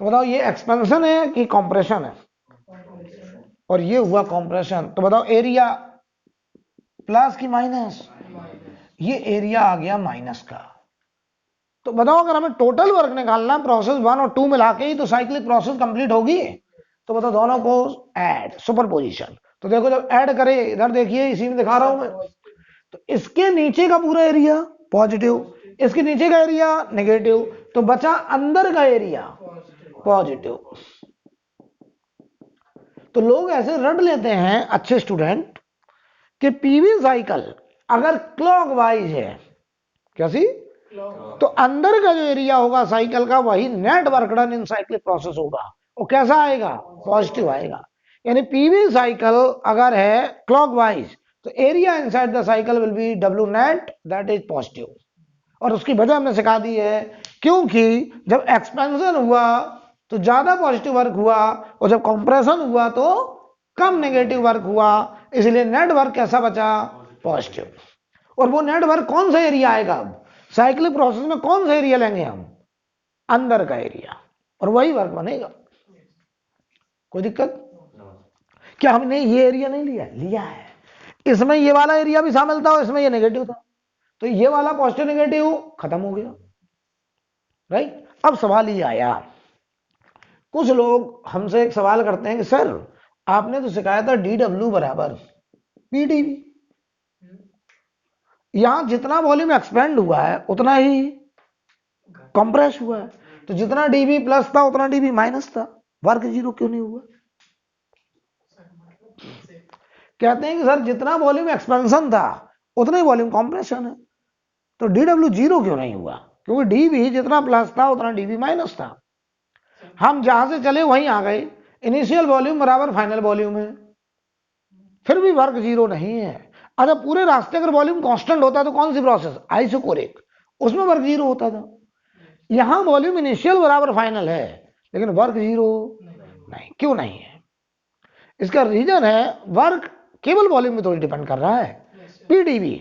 तो बताओ ये एक्सपेंशन है कि कंप्रेशन है? और ये हुआ कंप्रेशन। तो बताओ एरिया प्लस की माइनस? ये एरिया आ गया माइनस का। तो बताओ अगर हमें टोटल वर्क निकालना प्रोसेस 1 और 2 मिला के ही तो साइक्लिक प्रोसेस कंप्लीट होगी। तो बताओ दोनों को ऐड, सुपरपोजिशन। तो देखो जब ऐड करे, इधर देखिए, इसी में दिखा रहा हूं मैं, तो इसके नीचे का पूरा एरिया पॉजिटिव, इसके नीचे का एरिया नेगेटिव, तो बचा अंदर का एरिया पॉजिटिव। तो लोग ऐसे रट लेते हैं अच्छे स्टूडेंट कि पीवी साइकिल अगर क्लॉकवाइज है, कैसी, तो अंदर का जो एरिया होगा साइकिल का वही net work done in cyclic process होगा। और कैसा आएगा? पॉजिटिव आएगा। यानी पीवी साइकिल अगर है क्लॉकवाइज तो area inside the cycle will B W net, that is positive. और उसकी वजह हमने सिखा दी है, क्योंकि जब एक्सपेंशन हुआ तो ज्यादा पॉजिटिव वर्क हुआ और जब कंप्रेशन हुआ तो कम नेगेटिव वर्क हुआ, इसलिए नेट वर्क कैसा बचा? पॉजिटिव। और वो नेट वर्क कौन सा एरिया आएगा? अब साइक्लिक प्रोसेस में कौन सा एरिया लेंगे हम? अंदर का एरिया, और वही वर्क बनेगा। कोई दिक्कत? क्या हमने ये एरिया नहीं लिया? लिया है। इसमें ये वाला एरिया भी शामिल था और इसमें ये नेगेटिव था, तो ये वाला पॉजिटिव नेगेटिव खत्म हो गया, राइट। अब सवाल ये आया, कुछ लोग हमसे एक सवाल करते हैं कि सर आपने तो सिखाया था डी डब्ल्यू बराबर पी डीवी। यहां जितना वॉल्यूम एक्सपेंड हुआ है उतना ही कंप्रेस हुआ है, तो जितना डीवी प्लस था उतना डीवी माइनस था, वर्क जीरो क्यों नहीं हुआ? कहते हैं कि सर जितना वॉल्यूम एक्सपेंशन था उतना ही वॉल्यूम कंप्रेशन है, तो डी डब्ल्यू जीरो क्यों नहीं हुआ? क्योंकि डीवी जितना प्लस था उतना डीवी माइनस था। हम जहां से चले वहीं आ गए, इनिशियल वॉल्यूम बराबर फाइनल वॉल्यूम है, फिर भी वर्क जीरो नहीं है। अच्छा, पूरे रास्ते अगर वॉल्यूम कांस्टेंट होता तो कौन सी प्रोसेस, आइसोकोरिक, उसमें वर्क जीरो होता था। यहां वॉल्यूम इनिशियल बराबर फाइनल है लेकिन वर्क जीरो नहीं, क्यों नहीं है? इसका रीजन है वर्क केवल वॉल्यूम में थोड़ी डिपेंड कर रहा है, पीडीवी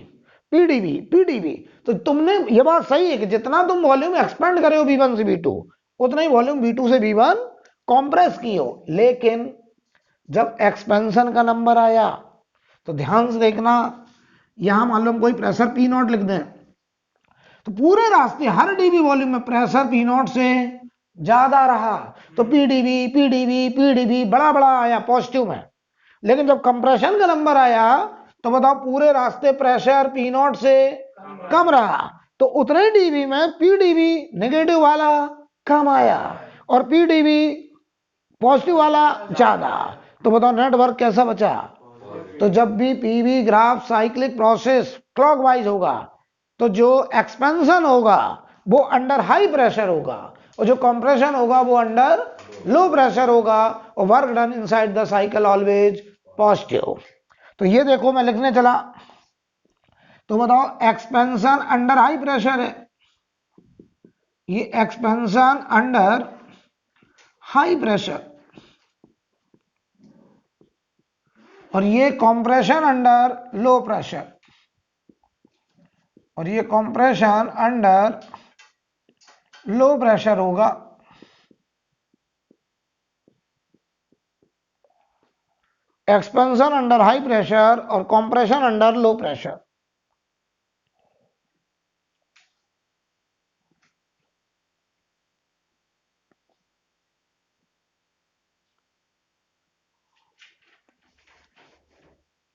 पीडीवी पीडीवी। तो तुमने ये बात सही है कि जितना तुम वॉल्यूम एक्सपेंड करे हो V1 से V2 उतना ही वॉल्यूम V2 से V1 कॉम्प्रेस की हो, लेकिन जब एक्सपेंशन का नंबर आया तो ध्यान से देखना, यहां मान लो हम कोई प्रेशर पी नॉट लिख दें तो पूरे रास्ते हर डीवी वॉल्यूम में प्रेशर पी नॉट से ज्यादा रहा, तो पीडीवी पीडीवी पीडीवी बड़ा बड़ा आया पॉजिटिव में। लेकिन जब कंप्रेशन का नंबर आया तो बताओ पूरे रास्ते प्रेशर पी नॉट से कम रहा, तो उतने डीवी में पीडीवी नेगेटिव वाला कम आया और पीडीवी पॉजिटिव वाला ज्यादा। तो बताओ नेटवर्क कैसा बचा? तो जब भी PV graph cyclic process clockwise होगा तो जो एक्सपेंशन होगा वो अंडर हाई प्रेशर होगा और जो कंप्रेशन होगा वो अंडर लो प्रेशर होगा, और work done inside the cycle always positive. तो ये देखो मैं लिखने चला, तो बताओ एक्सपेंशन अंडर हाई प्रेशर है, ये एक्सपेंशन अंडर हाई प्रेशर, और ये कंप्रेशन अंडर लो प्रेशर, और ये कंप्रेशन अंडर लो प्रेशर होगा। एक्सपेंशन अंडर हाई प्रेशर और कंप्रेशन अंडर लो प्रेशर।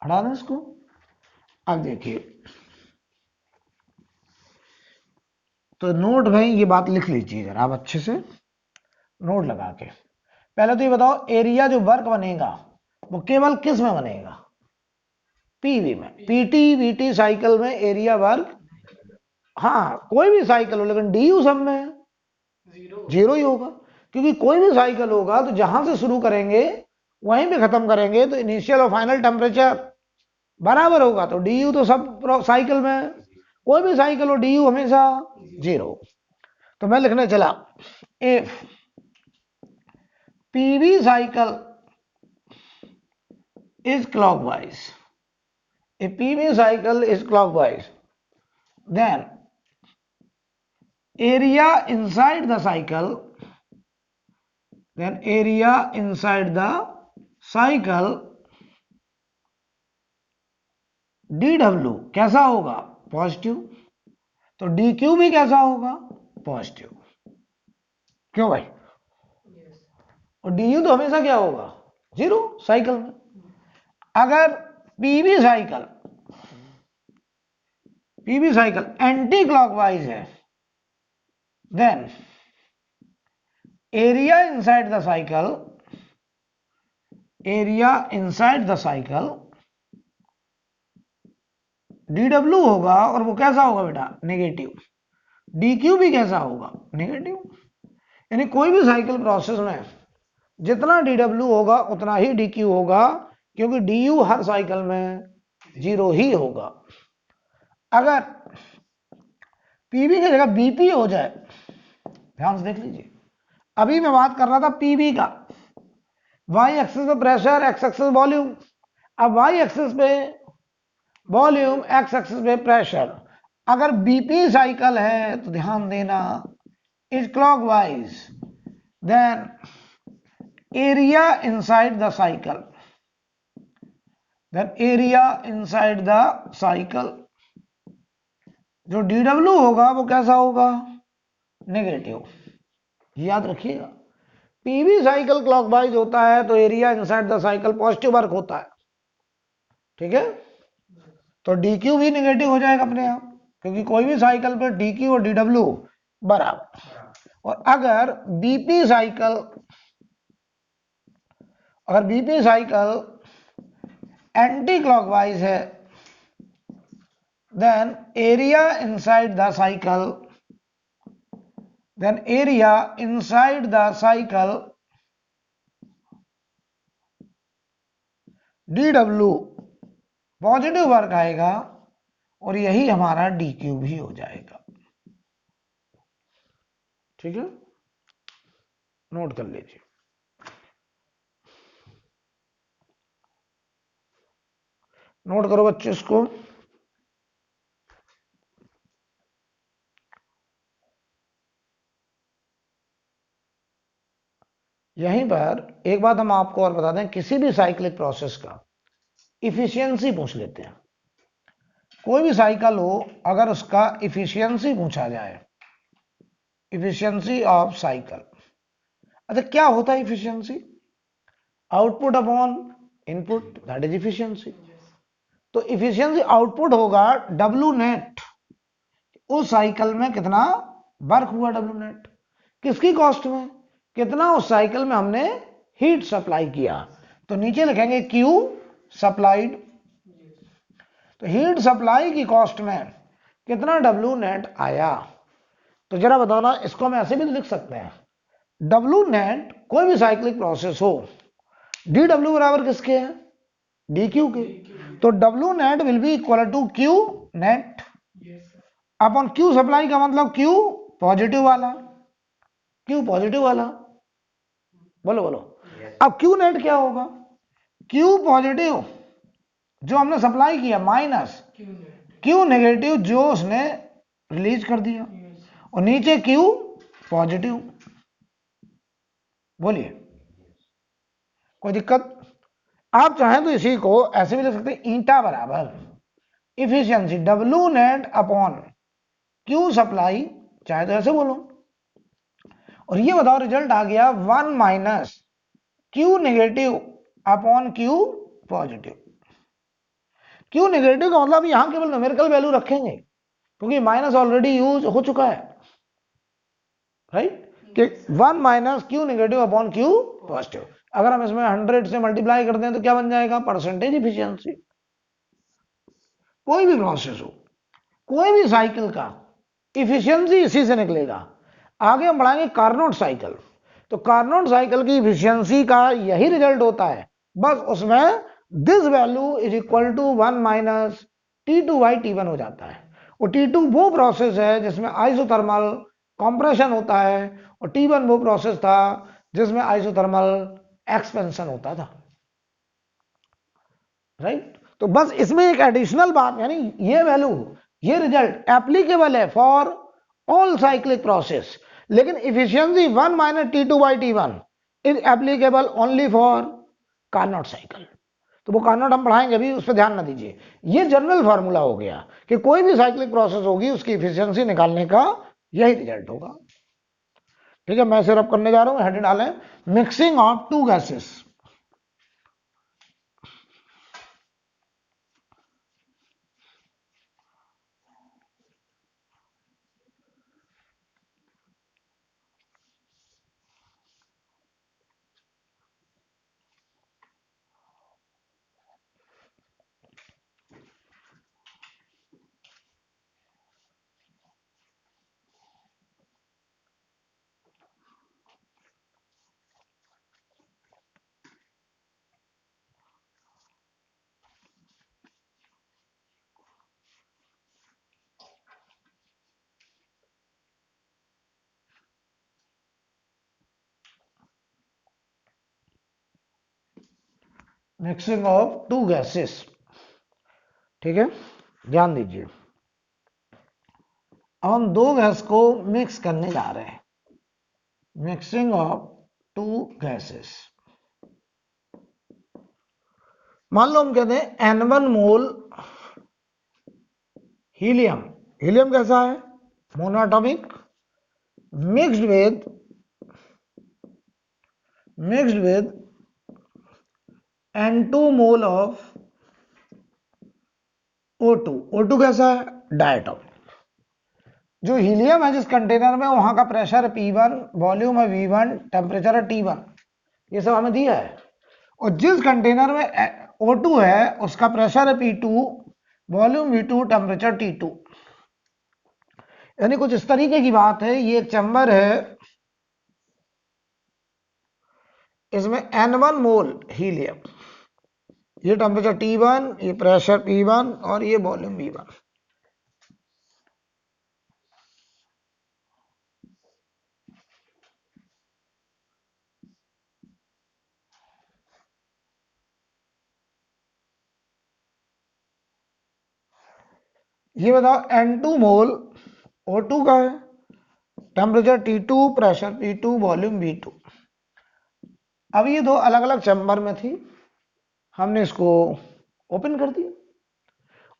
हटा दें इसको। अब देखिए, तो नोट में ये बात लिख लीजिए जरा आप अच्छे से नोट लगा के। पहले तो ये बताओ एरिया जो वर्क बनेगा वो केवल किस में बनेगा? पीवी में। पीटी वीटी साइकिल में एरिया वर्क, हाँ कोई भी साइकिल हो, लेकिन डीयू सब में जीरो ही होगा, क्योंकि कोई भी साइकिल होगा तो जहां से शुरू करेंगे वहीं पे खत्म करेंगे, तो इनिशियल और फाइनल टेम्परेचर बराबर होगा, तो डीयू तो सब साइकिल में, कोई भी साइकिल हो डीयू हमेशा जीरो। तो मैं लिखने चला, if PV cycle is clockwise, if PV cycle is clockwise, then area inside the cycle, dW कैसा होगा? पॉजिटिव। तो dQ भी कैसा होगा? पॉजिटिव। क्यों भाई? और du तो हमेशा क्या होगा? जीरो साइकिल में। अगर पीवी साइकिल एंटी क्लॉकवाइज है, then area inside the cycle dW होगा, और वो कैसा होगा बेटा? नेगेटिव। dQ भी कैसा होगा? नेगेटिव। यानी कोई भी साइकिल प्रोसेस में जितना dW होगा उतना ही dQ होगा, क्योंकि du हर साइकिल में जीरो ही होगा। अगर पीवी की जगह बीपी हो जाए, ध्यान से देख लीजिए, अभी मैं बात कर रहा था पीवी का, वाई एक्सिस पे प्रेशर, एक्स एक्सिस वॉल्यूम, अब वाई एक्सिस पे वॉल्यूम, एक्स एक्सिस पे प्रेशर। अगर बीपी साइकिल है तो ध्यान देना is clockwise, then area inside the cycle, जो dW होगा वो कैसा होगा? नेगेटिव। याद रखिएगा, पीवी साइकिल क्लॉकवाइज होता है तो area inside the cycle positive work होता है, ठीक है। तो डी क्यू भी निगेटिव हो जाएगा अपने आप, क्योंकि कोई भी साइकिल पे डी क्यू और डी डब्ल्यू बराबर। और अगर बीपी साइकिल एंटी क्लॉकवाइज है, then area inside the cycle dw positive work आएगा और यही हमारा dq भी हो जाएगा, ठीक है। नोट कर लीजिए। नोट करो बच्चे इसको। यहीं पर एक बात हम आपको और बता दें, किसी भी साइक्लिक प्रोसेस का इफिशियंसी पूछ लेते हैं। कोई भी साइकिल हो, अगर उसका इफिशियंसी पूछा जाए, इफिशियंसी ऑफ साइकिल, अच्छा क्या होता है efficiency? Output upon input, that is efficiency. तो इफिशियंसी आउटपुट होगा डब्ल्यू नेट, उस साइकिल में कितना वर्क हुआ डब्ल्यू नेट, किसकी कॉस्ट में, कितना उस साइकिल में हमने हीट सप्लाई किया। तो नीचे लिखेंगे क्यू सप्लाइड, तो हीट सप्लाई की कॉस्ट में कितना डब्ल्यू नेट आया। तो जरा बताना, इसको हम ऐसे भी लिख सकते हैं, डब्ल्यू नेट कोई भी साइक्लिक प्रोसेस हो, डी डब्ल्यू बराबर किसके है, डी क्यू के। तो W net will be equal to Q net upon Q supply, का मतलब क्यू पॉजिटिव वाला, क्यू पॉजिटिव वाला, बोलो बोलो। अब क्यू नेट क्या होगा, क्यू पॉजिटिव जो हमने सप्लाई किया माइनस क्यू नेगेटिव जो उसने रिलीज कर दिया, और नीचे क्यू पॉजिटिव। बोलिए, कोई दिक्कत? आप चाहें तो इसी को ऐसे भी लिख सकते हैं, ईटा बराबर efficiency W net upon Q supply, चाहे तो ऐसे बोलो। और ये बताओ रिजल्ट आ गया 1 minus Q negative upon Q positive. Q negative का मतलब यहां केवल न्यूमेरिकल वैल्यू रखेंगे, क्योंकि माइनस ऑलरेडी यूज हो चुका है, राइट, कि 1 minus Q negative upon Q positive. अगर हम इसमें 100 से मल्टीप्लाई करते हैं तो क्या बन जाएगा, परसेंटेज इफिशियंसी। कोई भी प्रोसेस हो, कोई भी साइकिल का इफिशियंसी इसी से निकलेगा। आगे हम बढ़ाएंगे कार्नोट साइकिल, तो कार्नोट साइकिल की इफिशियंसी का यही रिजल्ट होता है, बस उसमें this value is equal to 1 minus T2 by T1 हो जाता है। और T2 वो प्रोसेस है जिसमें आइसोथर्मल कंप्रेशन होता है, और T1 वो प्रोसेस था जिसमें आइसोथर्मल एक्सपेंशन होता था, राइट। तो बस इसमें एक एडिशनल बात, यानी ये वैल्यू, ये रिजल्ट एप्लीकेबल है फॉर ऑल साइक्लिक प्रोसेस, लेकिन efficiency 1 minus T2 by T1 is applicable only for Carnot cycle. तो वो कार्नोट हम पढ़ाएंगे अभी, उस पर ध्यान ना दीजिए। ये जनरल फार्मूला हो गया कि कोई भी साइक्लिक प्रोसेस होगी उसकी इफिशियंसी निकालने का यही रिजल्ट होगा, ठीक है। मैं सिर्फ करने जा रहा हूं, हेड डालें, mixing of two gases. Mixing of two gases, ठीक है, ध्यान दीजिए। अब हम दो गैस को मिक्स करने जा रहे हैं, मिक्सिंग ऑफ टू गैसेस। मान लो हम कहते हैं N1 मोल हीलियम, हीलियम कैसा है, monoatomic, mixed with mixed with N2 mole of O2। O2 कैसा है? डायटोमिक। जो हीलियम है जिस कंटेनर में, वहां का प्रेशर है P1, वॉल्यूम है V1, टेम्परेचर है T1, ये सब हमें दिया है। और जिस कंटेनर में O2 है उसका प्रेशर है P2, volume V2, temperature T2। यानी कुछ इस तरीके की बात है, ये एक चैम्बर है, इसमें N1 मोल हीलियम, ये टेम्परेचर T1, ये प्रेशर P1 और ये वॉल्यूम V1। ये बताओ N2 मोल O2 का है, temperature T2, pressure P2, volume V2। अब ये दो अलग अलग चैम्बर में थी, हमने इसको ओपन कर दिया।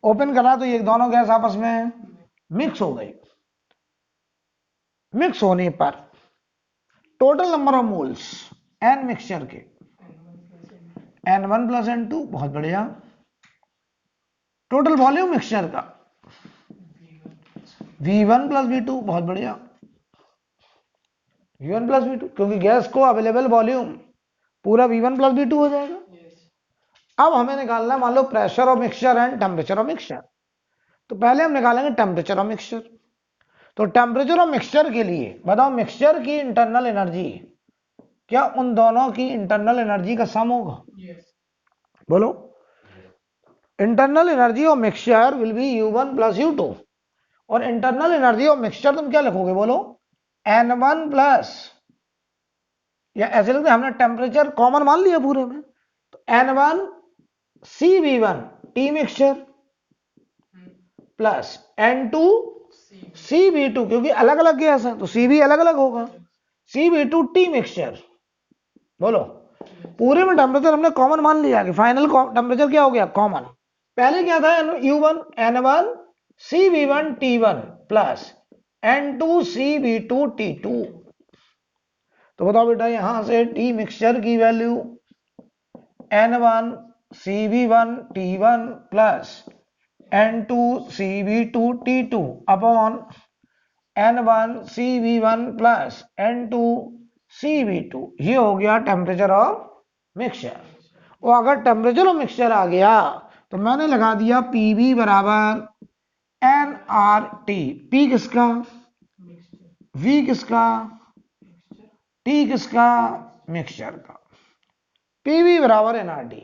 ओपन करा तो ये दोनों गैस आपस में मिक्स हो गई। मिक्स होने पर total number of moles N mixture के N1 प्लस N2, बहुत बढ़िया। टोटल वॉल्यूम मिक्सचर का V1 प्लस V2, बहुत बढ़िया। V1 प्लस V2, क्योंकि गैस को अवेलेबल वॉल्यूम पूरा V1 प्लस V2 हो जाएगा। अब हमें निकालना है मान low pressure of mixture and temperature of mixture. तो पहले हम निकालेंगे टेम्परेचर ऑफ मिक्सचर। तो टेम्परेचर ऑफ मिक्सचर के लिए बताओ मिक्सचर की इंटरनल एनर्जी क्या उन दोनों की इंटरनल एनर्जी का सम होगा? बोलो। Internal energy of mixture will be U1 plus U2। और इंटरनल एनर्जी ऑफ मिक्सचर तुम क्या लिखोगे? बोलो N1 प्लस, या ऐसे लिखते हमने टेम्परेचर कॉमन मान लिया पूरे में, तो N1 CV1 T mixture plus N2 CV2, क्योंकि अलग अलग गैस है तो CV अलग अलग होगा, CV2 टी मिक्सचर। बोलो पूरे में टेम्परेचर हमने कॉमन मान लिया कि फाइनल टेम्परेचर क्या हो गया? कॉमन। पहले क्या था? U1 N1 CV1 T1 plus N2 CV2 T2। तो बताओ बेटा यहां से टी मिक्सचर की value N1 CV1 T1 plus N2 CV2 T2 upon N1 CV1 plus N2 CV2, ये हो गया टेम्परेचर ऑफ मिक्सचर। और अगर टेम्परेचर ऑफ मिक्सचर आ गया तो मैंने लगा दिया PV बराबर nRT। P किसका? V किसका? T किसका? मिक्सचर का। PV बराबर nRT।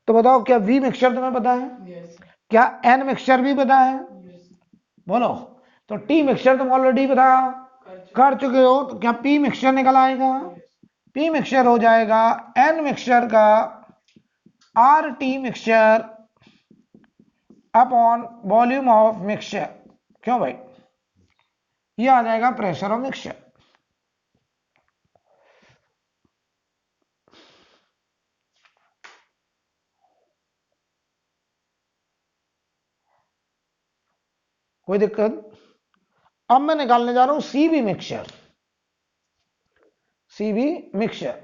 तो बताओ क्या V मिक्सचर तुम्हें पता है? क्या N मिक्सचर भी पता है? बोलो। तो T मिक्सचर तुम ऑलरेडी पता कर चुके हो, तो क्या P मिक्सचर निकल आएगा? P मिक्सचर हो जाएगा N मिक्सचर का RT mixture upon volume of mixture. क्यों भाई? ये आ जाएगा प्रेशर ऑफ मिक्सचर। कोई दिक्कत? अब मैं निकालने जा रहा हूं सीबी मिक्सचर। सीबी मिक्सचर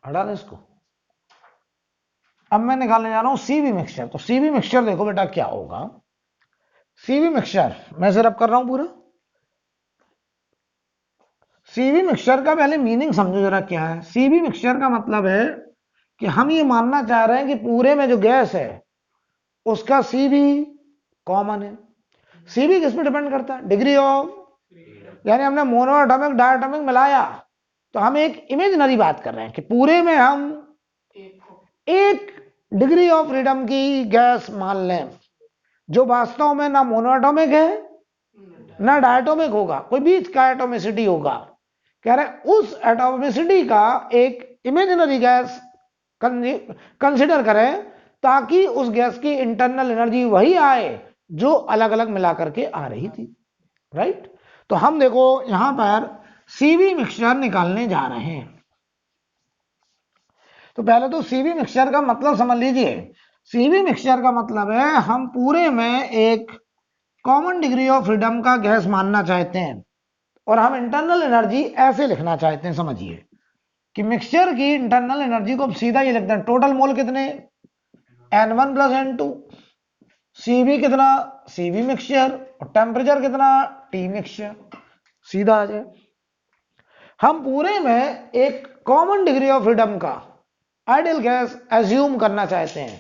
हटा दें इसको। अब मैं निकालने जा रहा हूं सीबी मिक्सचर। तो सीबी मिक्सचर देखो बेटा क्या होगा। सीबी मिक्सचर मैं सिर्फ कर रहा हूं पूरा। सीबी मिक्सचर का पहले मीनिंग समझो जरा क्या है। सीबी मिक्सचर का मतलब है कि हम ये मानना चाह रहे हैं कि पूरे में जो गैस है उसका सीबी कॉमन है। सीबी किस पे डिपेंड करता है? डिग्री ऑफ, यानी हमने मोनोएटॉमिक डायटोमिक मिलाया तो हम एक इमेजिनरी बात कर रहे हैं कि पूरे में हम एक डिग्री ऑफ फ्रीडम की गैस मान लें जो वास्तव में ना मोनोएटॉमिक है ना डायटोमिक होगा, कोई बीच का एटोमिसिटी होगा। कह रहे उस एटोमिसिटी का एक इमेजिनरी गैस कंसिडर करें ताकि उस गैस की इंटरनल एनर्जी वही आए जो अलग अलग मिला करके आ रही थी, राइट। तो हम देखो यहां पर सीवी मिक्सचर निकालने जा रहे हैं। तो पहले तो सीवी मिक्सचर का मतलब समझ लीजिए। सीवी मिक्सचर का मतलब है हम पूरे में एक कॉमन डिग्री ऑफ फ्रीडम का गैस मानना चाहते हैं और हम इंटरनल एनर्जी ऐसे लिखना चाहते हैं। समझिए कि मिक्सचर की इंटरनल एनर्जी को हम सीधा ये लिखते हैं, टोटल मोल कितने N1 प्लस N2, सीवी कितना सीवी मिक्सचर, और टेम्परेचर कितना टी मिक्सचर, सीधा आ जाए। हम पूरे में एक कॉमन डिग्री ऑफ फ्रीडम का आइडियल गैस एज्यूम करना चाहते हैं।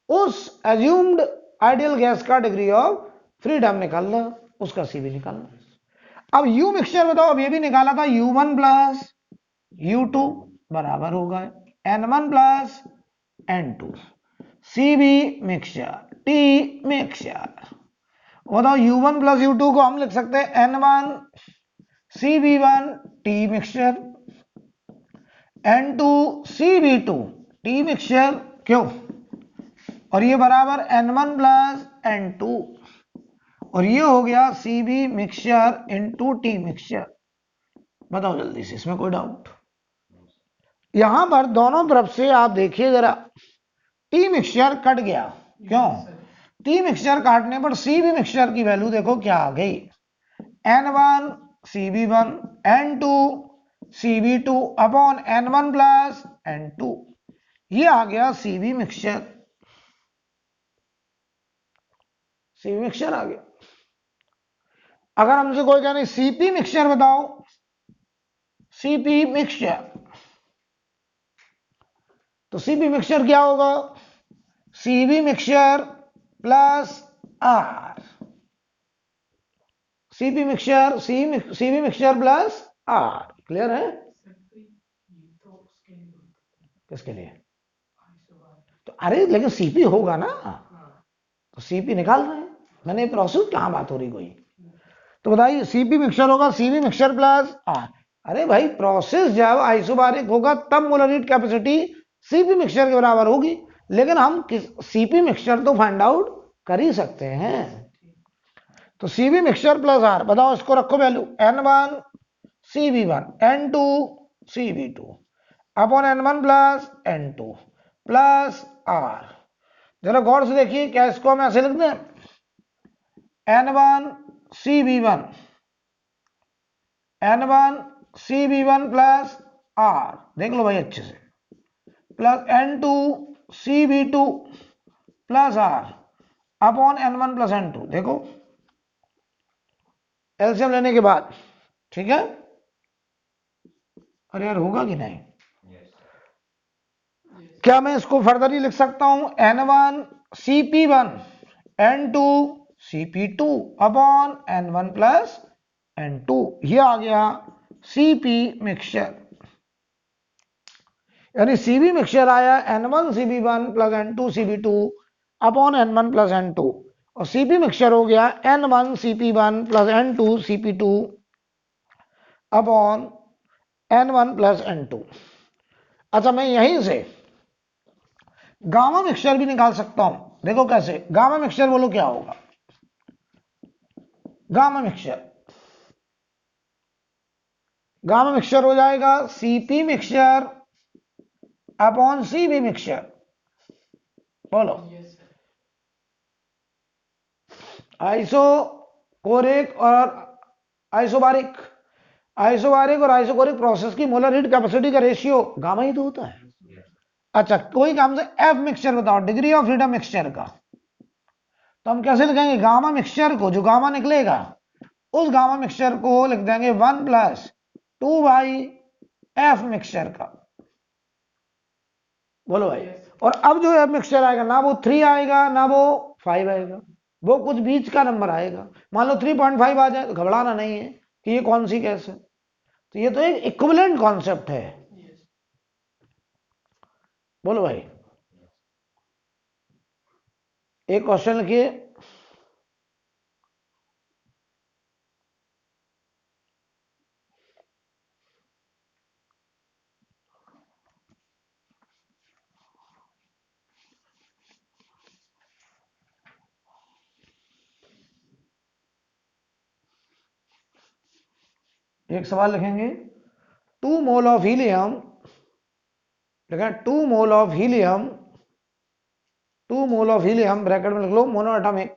उस एज्यूम्ड आइडियल गैस का डिग्री ऑफ फ्रीडम निकालना, उसका सीवी निकालना। अब यू मिक्सचर बताओ, अब ये भी निकाला था U1 प्लस U2 बराबर होगा N1 plus N2, CV mixture T mixture. बताओ U1 प्लस U2 को हम लिख सकते हैं N1 CV1 T mixture, N2 CV2 T mixture, क्यों, और ये बराबर N1 प्लस N2, और ये हो गया CV mixture into T mixture. बताओ जल्दी से, इसमें कोई डाउट? यहां पर दोनों तरफ से आप देखिए जरा, टी मिक्सचर कट गया, क्यों? टी मिक्सचर काटने पर सीवी मिक्सचर की वैल्यू देखो क्या आ गई, N1 CV1 N2 CV2 upon N1 plus N2, ये आ गया सीवी मिक्सचर। सीवी मिक्सचर आ गया। अगर हमसे कोई कह नहीं सीपी मिक्सचर बताओ, सीपी मिक्सचर, तो सीपी मिक्सचर क्या होगा, CV mixture plus R, CP mixture CV mixture plus R. Clear है? किसके लिए? तो अरे लेकिन सीपी होगा ना, तो सीपी निकाल रहे हैं, मैंने प्रोसेस कहां बात हो रही कोई। तो बताइए सीपी मिक्सचर होगा सीवी मिक्सचर प्लस आर। अरे भाई प्रोसेस जब आइसोबारिक होगा तब molar heat capacity CP mixture के बराबर होगी, लेकिन हम सीपी मिक्सचर तो फाइंड आउट कर ही सकते हैं। तो सीवी मिक्सचर प्लस आर, बताओ इसको रखो value N1 CV1 N2 CV2 upon N1 plus N2 plus R. जरा गौर से देखिए, क्या इसको हम ऐसे लिख दें, N1 CV1 N1 CV1 plus are, देख लो भाई अच्छे से, plus N2 CV2 plus R upon N1 plus N2, देखो एलसीएम लेने के बाद, ठीक है। अरे यार होगा कि नहीं? क्या मैं इसको फर्दर ही लिख सकता हूं, N1 CP1 N2 CP2 upon N1 plus N2, ये आ गया सीपी मिक्सचर। यानी सीबी मिक्सचर आया N1 CP1 plus N2 CP2 upon N1 plus N2, और सीपी मिक्सचर हो गया N1 CP1 plus N2 CP2 upon N1 plus N2। अच्छा मैं यहीं से गामा मिक्सचर भी निकाल सकता हूं, देखो कैसे। गामा मिक्सचर बोलो क्या होगा, गामा मिक्सचर, गामा मिक्सचर हो जाएगा CP mixture upon CB mixture. बोलो आइसोकोरिक और आइसोबारिक, आइसोबारिक और आइसोकोरिक प्रोसेस की मोलर हीट कैपेसिटी का रेशियो गामा ही तो होता है। अच्छा कोई काम से एफ मिक्सचर बताओ, डिग्री ऑफ फ्रीडम मिक्सचर का, तो हम कैसे लिखेंगे, गामा मिक्सचर को, जो गामा निकलेगा उस गामा मिक्सचर को लिख देंगे 1 प्लस 2 बाई एफ मिक्सचर का। बोलो भाई। और अब जो एफ मिक्सचर आएगा ना वो 3 आएगा ना वो 5 आएगा, वो कुछ बीच का नंबर आएगा। मान लो 3.5 आ जाए तो घबराना नहीं है कि ये कौन सी गैस है। तो ये तो एक इक्विवेलेंट कॉन्सेप्ट है। बोलो भाई, एक क्वेश्चन लिखिए। एक सवाल लिखेंगे 2 मोल ऑफ हीलियम, लिखा 2 mole of helium, 2 mole of helium bracket में लिख लो मोनोएटॉमिक,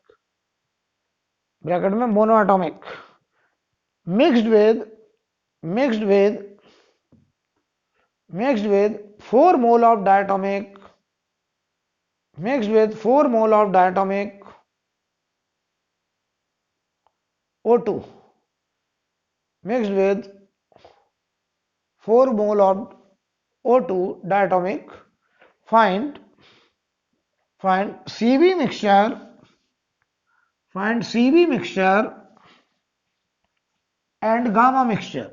ब्रैकेट में monoatomic, mixed with 4 mole of diatomic, mixed with 4 mole of diatomic O2, mixed with 4 mole of O2 diatomic, find CV mixture, find CV mixture and gamma mixture।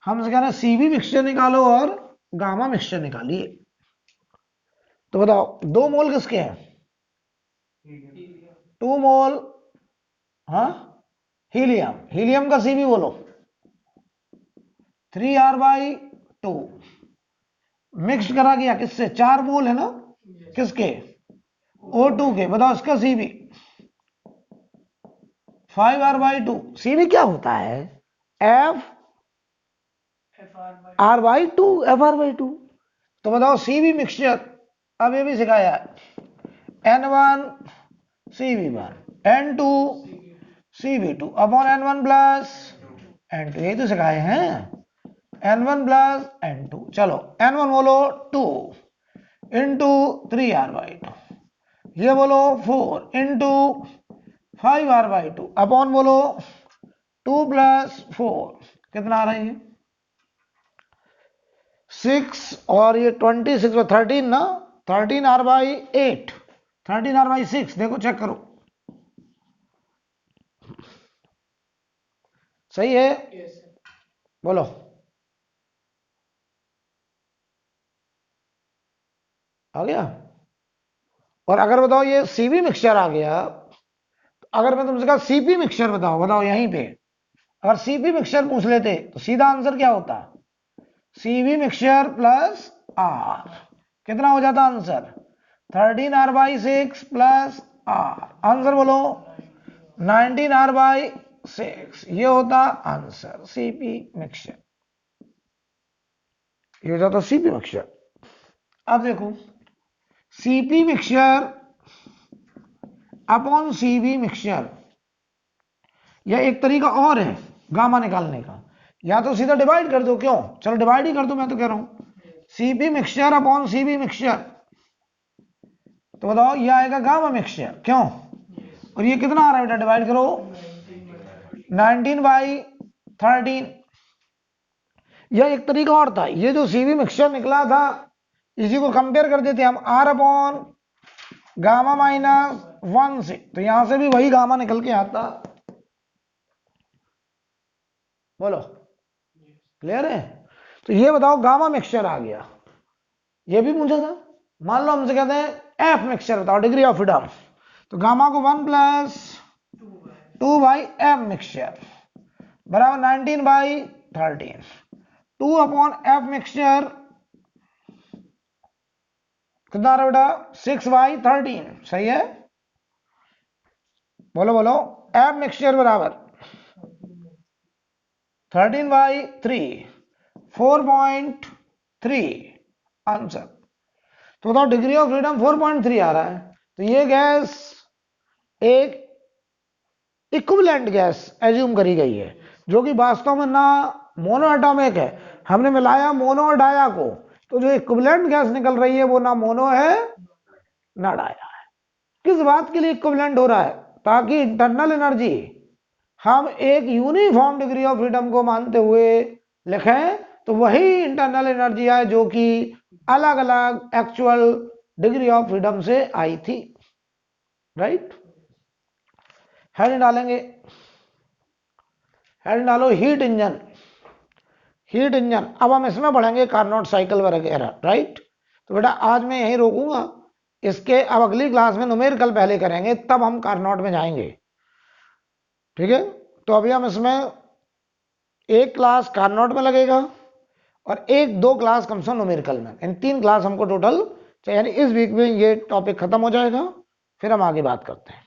हमसे कह रहे हैं CV मिक्सचर निकालो और गामा मिक्सचर निकालिए। तो बताओ 2 मोल किसके हैं? 2 मोल, हाँ हीलियम, हीलियम का CV बोलो 3R/2, मिक्स करा गया किससे? 4 मोल है ना, किसके? O2 के। बताओ इसका CV 5R/2। CV क्या होता है? FR/2, FR/2। तो बताओ CV मिक्सचर, अब ये भी सिखाया है, N1 CV1 N2 CV2 upon N1 plus N2, यही तो सिखाए हैं, N1 प्लस N2। चलो N1 बोलो 2 इंटू 3R/2, ये बोलो 4 इंटू 5R/2 अपॉन बोलो 2 प्लस 4, कितना आ रहा है? 6 और ये 26 और 13 ना, 13R/8, 13R/6, देखो चेक करो, सही है? बोलो आ गया? और अगर बताओ ये CV मिक्सचर आ गया, तो अगर मैं तुमसे कहा CP मिक्सचर बताओ, बताओ यहीं पे अगर CP मिक्सचर पूछ लेते तो सीधा आंसर क्या होता? CV मिक्सचर प्लस R, कितना हो जाता answer? 13R/6 plus R, answer बोलो 19R/6, ये होता आंसर CP मिक्सचर, ये हो जाता CP मिक्सचर। अब देखो CP mixture upon CV mixture, यह एक तरीका और है गामा निकालने का, या तो सीधा डिवाइड कर दो, क्यों? चलो डिवाइड ही कर दो, मैं तो कह रहा हूं CP mixture upon CV mixture, तो बताओ ये आएगा गामा मिक्सचर, क्यों? और ये कितना आ रहा है बेटा, डिवाइड करो 19/13। यह एक तरीका और था, ये जो CV मिक्सचर निकला था इसी को कंपेयर कर देते हम R अपॉन गामा -1 से, तो यहां से भी वही गामा निकल के आता। बोलो क्लियर है? तो ये बताओ गामा मिक्सचर आ गया, ये भी पूछा था। मान लो हमसे कहते हैं F मिक्सचर बताओ, डिग्री ऑफ फ्रीडम, तो गामा को 1 + 2/F मिक्सचर बराबर 19/13, 2 अपॉन F मिक्सचर कितना रहा बेटा? 6/13, सही है? बोलो बोलो, F मिक्सचर बराबर 13/3, 4.3 आंसर। तो बताओ डिग्री ऑफ फ्रीडम 4.3 आ रहा है, तो ये गैस एक इक्विवेलेंट गैस एज्यूम करी गई है, जो कि वास्तव में ना मोनो एटॉमिक है, हमने मिलाया मोनो और डाया को, तो जो इक्विवेलेंट गैस निकल रही है वो ना मोनो है ना डाया है। किस बात के लिए इक्विवेलेंट हो रहा है? ताकि इंटरनल एनर्जी हम एक यूनिफॉर्म डिग्री ऑफ फ्रीडम को मानते हुए लिखें, तो वही इंटरनल एनर्जी है जो कि अलग अलग एक्चुअल डिग्री ऑफ फ्रीडम से आई थी, राइट? हेड डालेंगे, हेड डालो हीट इंजन, हीट इंजन। अब हम इसमें बढ़ेंगे कार्नोट साइकिल वगैरह, राइट? तो बेटा आज मैं यहीं रोकूंगा, इसके अब अगली क्लास में न्यूमेरिकल पहले करेंगे, तब हम कार्नोट में जाएंगे, ठीक है? तो अभी हम इसमें एक क्लास कार्नोट में लगेगा और 1-2 क्लास कम से कम न्यूमेरिकल में, इन 3 क्लास हमको टोटल, यानी इस वीक में ये टॉपिक खत्म हो जाएगा, फिर हम आगे बात करते हैं।